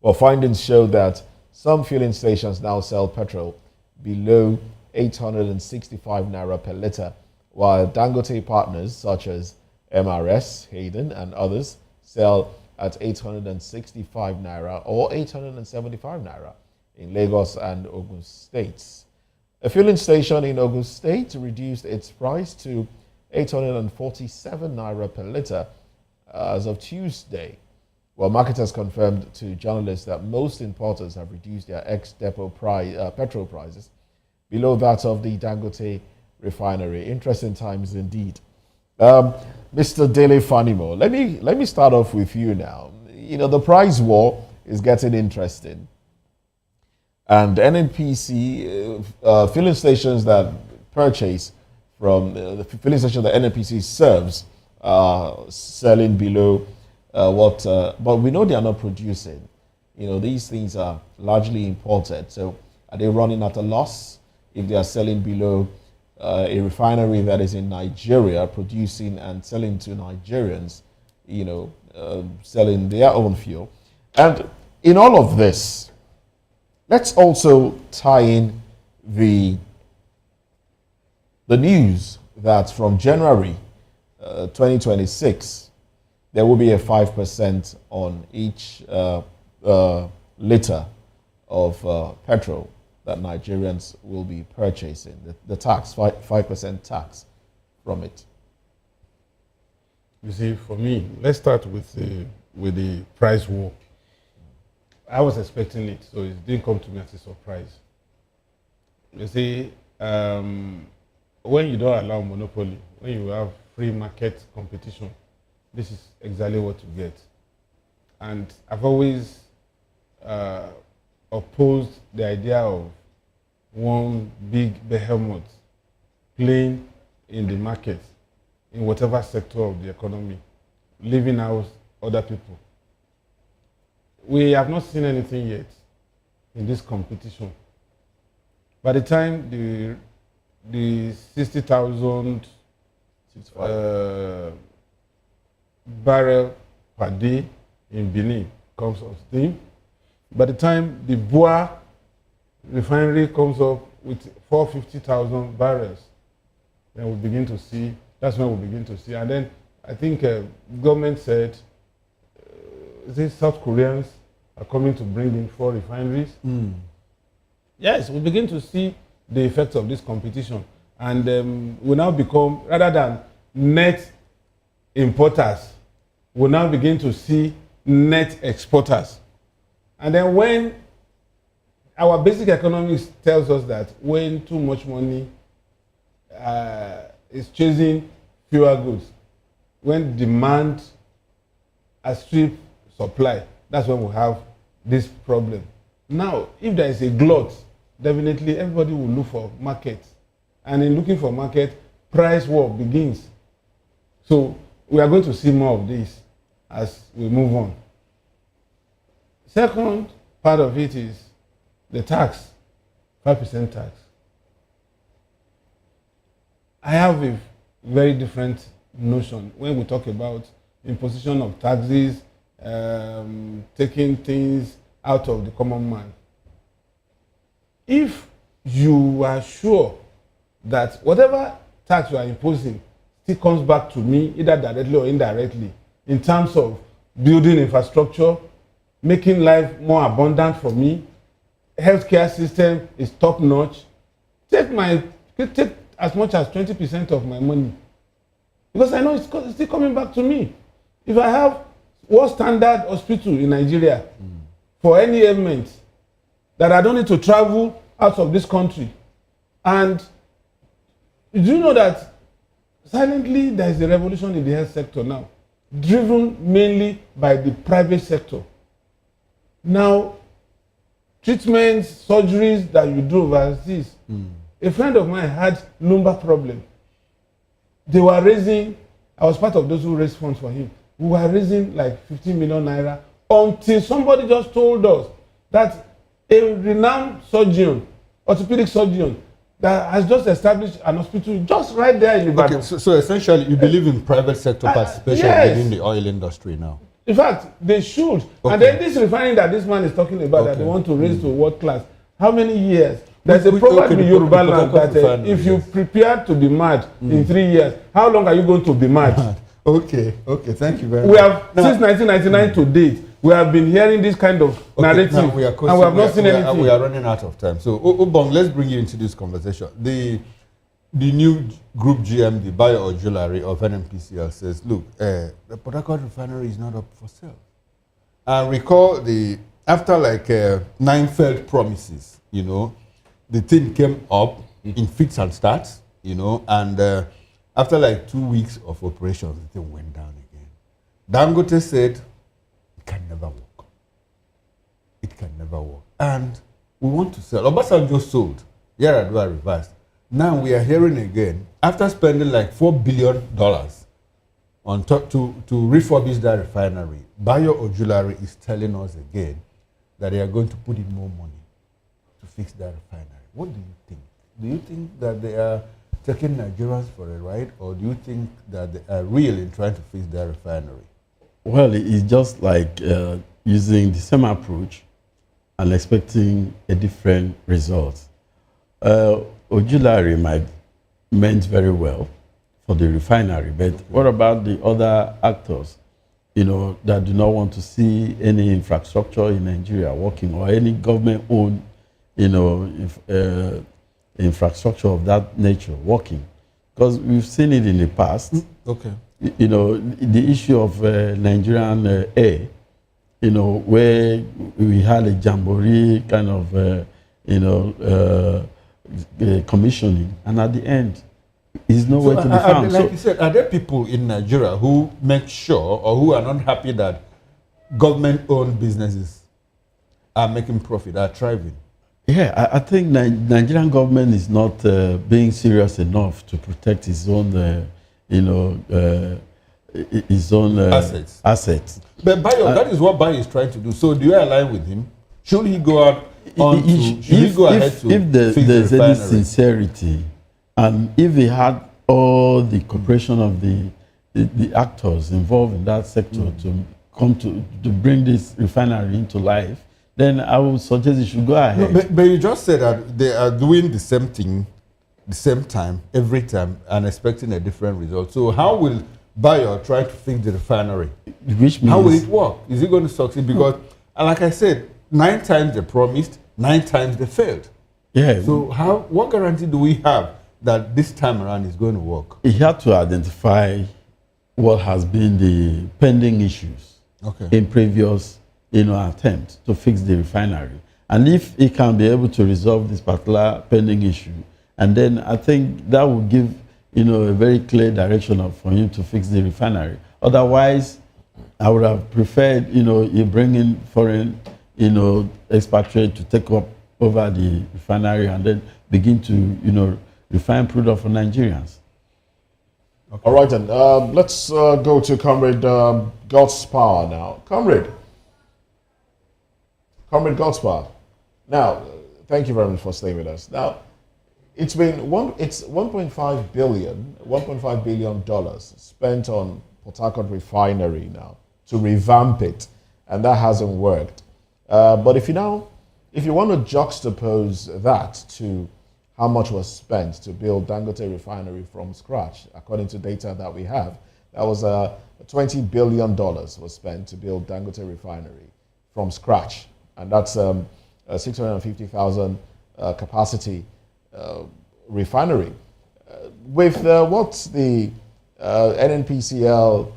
Well, findings show that some fueling stations now sell petrol below 865 naira per litre, while Dangote partners such as MRS, Hayden, and others sell at 865 naira or 875 naira in Lagos and Ogun states. A fueling station in Ogun State reduced its price to 847 naira per litre as of Tuesday. Well, marketers confirmed to journalists that most importers have reduced their ex-depot petrol prices below that of the Dangote Refinery. Interesting times indeed. Mr. Dele Fanimo, let me start off with you now. You know, the price war is getting interesting. And NNPC filling stations that purchase from the filling station that NNPC serves selling below but we know they are not producing. You know, these things are largely imported. So are they running at a loss if they are selling below a refinery that is in Nigeria producing and selling to Nigerians, you know, selling their own fuel? And in all of this, let's also tie in the news that from January 2026, there will be a 5% on each liter of petrol that Nigerians will be purchasing. The tax, 5% tax from it. You see, for me, let's start with the price war. I was expecting it, so it didn't come to me as a surprise. You see, when you don't allow monopoly, when you have free market competition, this is exactly what you get. And I've always opposed the idea of one big behemoth playing in the market. in whatever sector of the economy, leaving out other people. We have not seen anything yet in this competition. By the time the 60,000 barrel per day in Benue comes on steam, by the time the Bois refinery comes up with 450,000 barrels, then we begin to see, that's when we begin to see. And then I think government said, South Koreans are coming to bring in 4 refineries. Yes, we begin to see the effects of this competition. And we now become, rather than net importers, we now begin to see net exporters. And then when our basic economics tells us that when too much money is chasing fewer goods, when demand outstrips supply, that's when we have this problem. Now, if there is a glut, definitely everybody will look for market. And in looking for market, price war begins. So we are going to see more of this as we move on. Second part of it is the tax, 5% tax. I have a very different notion when we talk about imposition of taxes, taking things out of the common man. If you are sure that whatever tax you are imposing still comes back to me, either directly or indirectly, in terms of building infrastructure, making life more abundant for me, healthcare system is top notch, take as much as 20% of my money. Because I know it's still coming back to me. If I have world standard hospital in Nigeria for any ailment that I don't need to travel out of this country, and do you know that silently there is a revolution in the health sector now, driven mainly by the private sector. Now, treatments, surgeries that you do overseas. A friend of mine had lumbar problem. They were raising, I was part of those who raised funds for him. We were raising like 15 million naira until somebody just told us that a renowned surgeon, orthopedic surgeon, that has just established an hospital just right there in Ibadan. Okay, so essentially you believe in private sector participation within the oil industry now? In fact, they should. Okay. And then this refining that this man is talking about, that they want to raise to world class, how many years? There's a proverb in Yoruba land that if you prepare to be mad in 3 years, how long are you going to be mad? Okay, thank you very much. We have, since 1999 to date, we have been hearing this kind of narrative, and we have not seen anything. We are running out of time. So, Obong, let's bring you into this conversation. The new Group GM, the buyer or jewelry of NNPCL says, look, the Port Harcourt refinery is not up for sale. And recall after like 9 failed promises, the thing came up in fits and starts, and after like 2 weeks of operations, the thing went down again. Dangote said, it can never work. It can never work. And we want to sell. Obasanjo sold. Yar'Adua reversed. Now we are hearing again, after spending like $4 billion on top to refurbish that refinery, Bayo Ojulari is telling us again that they are going to put in more money to fix that refinery. What do you think? Do you think that they are taking Nigerians for a ride, or do you think that they are real in trying to fix their refinery? Well, it's just like using the same approach and expecting a different result. Ojulari might meant very well for the refinery, but what about the other actors, that do not want to see any infrastructure in Nigeria working, or any government-owned, infrastructure of that nature working? Because we've seen it in the past. Okay. The issue of Nigerian air, where we had a jamboree kind of, commissioning, and at the end, is nowhere to be found. Like you said, are there people in Nigeria who make sure, or who are not happy that government-owned businesses are making profit, are thriving? Yeah, I think Nigerian government is not being serious enough to protect its own his own assets. But Bayo, that is what Bayo is trying to do. So do you align with him? Should he go out if there's any sincerity, and if he had all the cooperation of the actors involved in that sector to come to bring this refinery into life, then I would suggest he should go ahead. No, but you just said that they are doing the same thing, the same time, every time, and expecting a different result. So how will Bayo try to fix the refinery? Which means, how will it work? Is it going to succeed? Because, like I said, 9 times they promised, 9 times they failed. Yeah. So what guarantee do we have that this time around is going to work? He had to identify what has been the pending issues in previous attempts to fix the refinery. And if he can be able to resolve this particular pending issue, and then I think that will give a very clear direction for him to fix the refinery. Otherwise, I would have preferred you bring in foreign expatriate to take up over the refinery and then begin to refine product for Nigerians. Okay. All right, then. Let's go to Comrade God's Power now. Comrade God's Power. Now, thank you very much for staying with us. Now, it's $1.5 billion spent on Port Harcourt Refinery now to revamp it, and that hasn't worked. But if you want to juxtapose that to how much was spent to build Dangote Refinery from scratch, according to data that we have, that was $20 billion was spent to build Dangote Refinery from scratch, and that's 650,000 capacity refinery. With what the NNPCL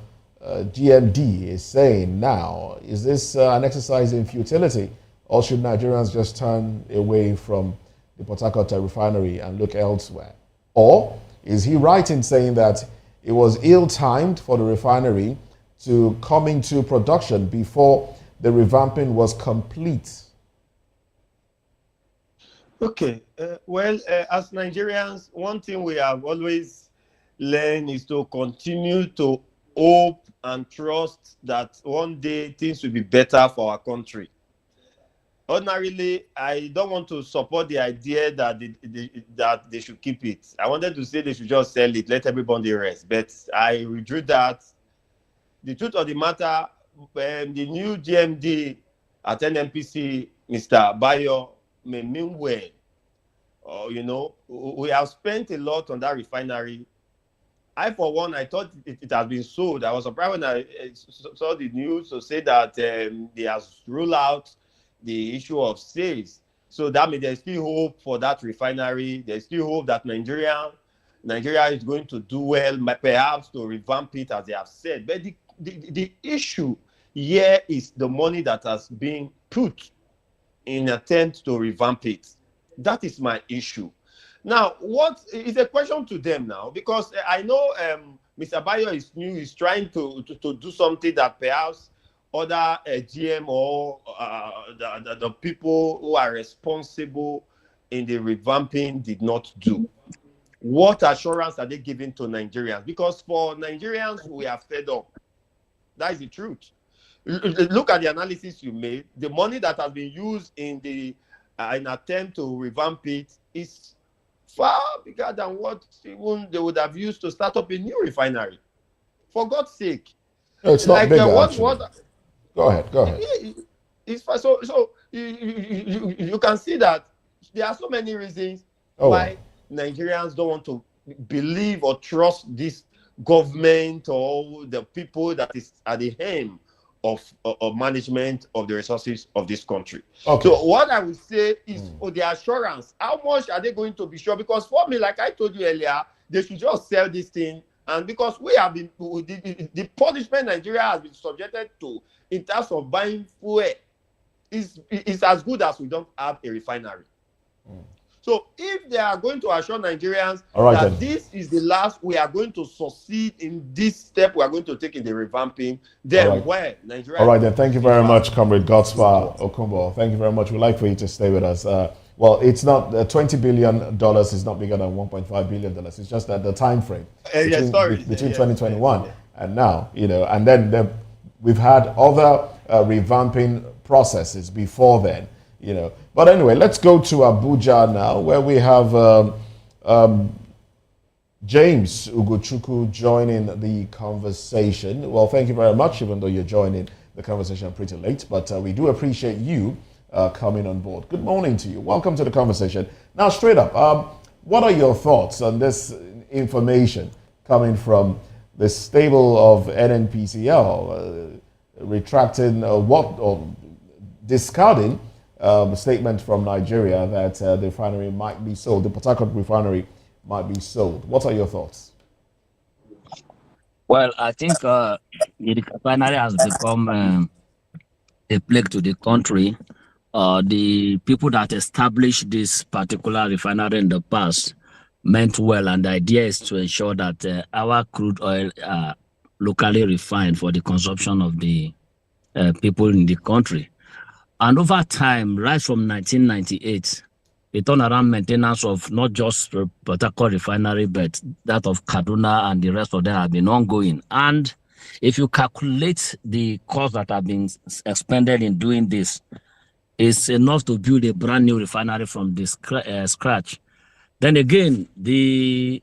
GMD is saying now, is this an exercise in futility, or should Nigerians just turn away from the Port Harcourt refinery and look elsewhere? Or is he right in saying that it was ill-timed for the refinery to come into production before the revamping was complete? Okay, as Nigerians, one thing we have always learned is to continue to hope and trust that one day things will be better for our country. Ordinarily, I don't want to support the idea that they should keep it. I wanted to say they should just sell it, let everybody rest. But I withdrew that. The truth of the matter, the new GMD at NNPC, Mr. Bayo, may mean well. We have spent a lot on that refinery. I, for one, I thought it has been sold. I was surprised when I saw the news to say that they have ruled out the issue of sales. So that means there's still hope for that refinery. There's still hope that Nigeria is going to do well, perhaps to revamp it, as they have said. But the issue here is the money that has been put in attempt to revamp it. That is my issue. Now, what is a question to them now? Because I know Mr. Bayo is new. He's trying to do something that perhaps other GM or the people who are responsible in the revamping did not do. What assurance are they giving to Nigerians? Because for Nigerians, we are fed up. That is the truth. Look at the analysis you made. The money that has been used in an attempt to revamp it is far bigger than what even they would have used to start up a new refinery. For God's sake. No, it's not bigger, Go ahead. It's so you can see that there are so many reasons why Nigerians don't want to believe or trust this government or the people that is at the helm of management of the resources of this country. Okay. So what I would say is for the assurance, how much are they going to be sure? Because for me, like I told you earlier, they should just sell this thing. And because we have been, the punishment Nigeria has been subjected to in terms of buying fuel is as good as we don't have a refinery. So if they are going to assure Nigerians that this is the last, we are going to succeed in this step we are going to take in the revamping, then Nigeria... All right, then. Thank you very much, Comrade Godspa Okumbo. Thank you very much. We'd like for you to stay with us. well, it's not $20 billion is not bigger than $1.5 billion. It's just that the time frame between 2021 and now, and then we've had other revamping processes before then, But anyway, let's go to Abuja now, where we have James Ugochukwu joining the conversation. Well, thank you very much, even though you're joining the conversation pretty late, but we do appreciate you coming on board. Good morning to you. Welcome to the conversation. Now, straight up, what are your thoughts on this information coming from the stable of NNPCL retracting or discarding a statement from Nigeria that the refinery might be sold, the Port Harcourt refinery might be sold? What are your thoughts? Well, I think the refinery has become a plague to the country. The people that established this particular refinery in the past meant well, and the idea is to ensure that our crude oil are locally refined for the consumption of the people in the country. And over time, right from 1998, the turnaround maintenance of not just Port Harcourt refinery, but that of Kaduna and the rest of them have been ongoing. And if you calculate the costs that have been expended in doing this, it's enough to build a brand new refinery from the scratch. Then again, the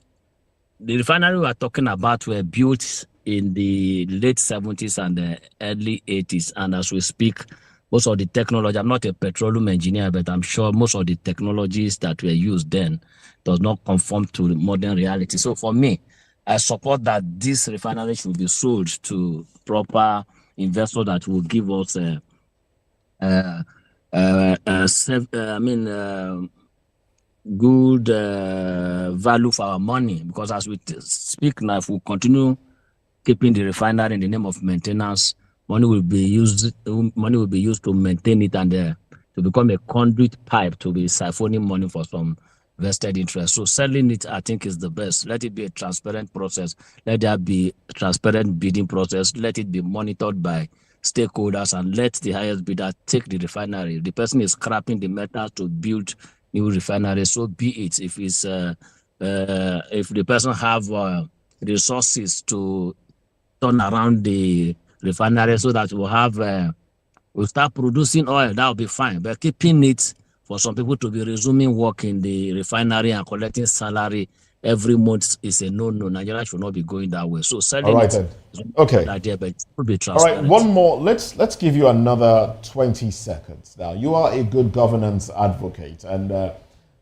refinery we are talking about were built in the late 70s and the early 80s. And as we speak, most of the technology, I'm not a petroleum engineer, but I'm sure most of the technologies that were used then does not conform to the modern reality. So for me, I support that this refinery should be sold to proper investors that will give us good value for our money. Because as we speak now, if we continue keeping the refinery in the name of maintenance, money will be used to maintain it and to become a conduit pipe to be siphoning money for some vested interest. So selling it, I think, is the best. Let it be a transparent process. Let there be a transparent bidding process. Let it be monitored by stakeholders, and let the highest bidder take the refinery. The person is scrapping the metal to build new refinery, so be it. If it's if the person have resources to turn around the refinery so that we'll start producing oil, that will be fine. But keeping it for some people to be resuming work in the refinery and collecting salary every month is a no-no. Nigeria should not be going that way. So selling okay. Idea, but it should be All right, transparent. one more. Let's give you another 20 seconds. Now, you are a good governance advocate, and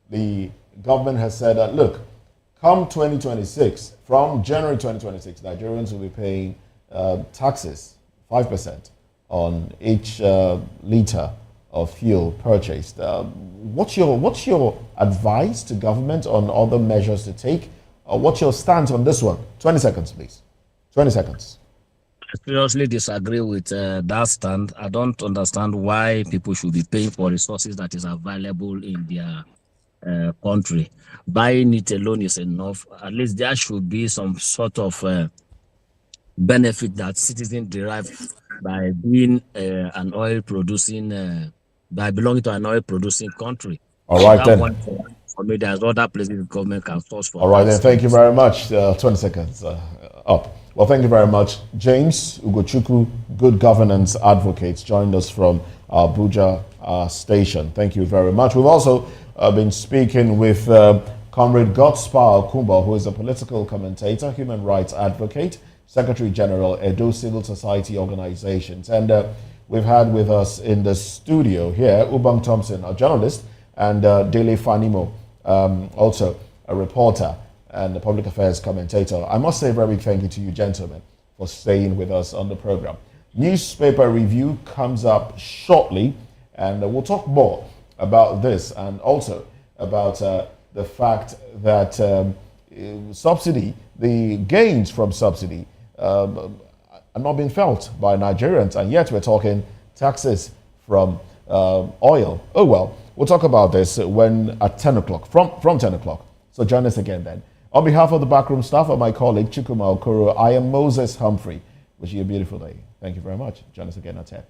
the government has said that, look, come 2026, from January 2026, Nigerians will be paying taxes, 5% on each liter of fuel purchased. What's your advice to government on other measures to take? What's your stance on this one? 20 seconds, please. 20 seconds. I seriously disagree with that stand. I don't understand why people should be paying for resources that is available in their country. Buying it alone is enough. At least there should be some sort of benefit that citizens derive by being an oil producing, by belonging to an oil producing country. All right, then. For me, there's other places the government can source for. All right, then. Thank you very much. 20 seconds up. Well, thank you very much. James Ugochukwu, good governance advocate, joined us from Abuja station. Thank you very much. We've also been speaking with Comrade Godspa Okumba, who is a political commentator, human rights advocate, Secretary General, Edo Civil Society Organizations. And we've had with us in the studio here, Ubang Thompson, a journalist, and Dele Fanimo, also a reporter and a public affairs commentator. I must say a very big thank you to you, gentlemen, for staying with us on the program. Newspaper review comes up shortly, and we'll talk more about this and also about the fact that subsidy, the gains from subsidy, are not being felt by Nigerians, and yet we're talking taxes from oil. Oh well, we'll talk about this when at 10 o'clock, from 10 o'clock. So join us again then. On behalf of the backroom staff and my colleague Chukuma Okoro, I am Moses Humphrey. Wishing you a beautiful day. Thank you very much. Join us again at 10.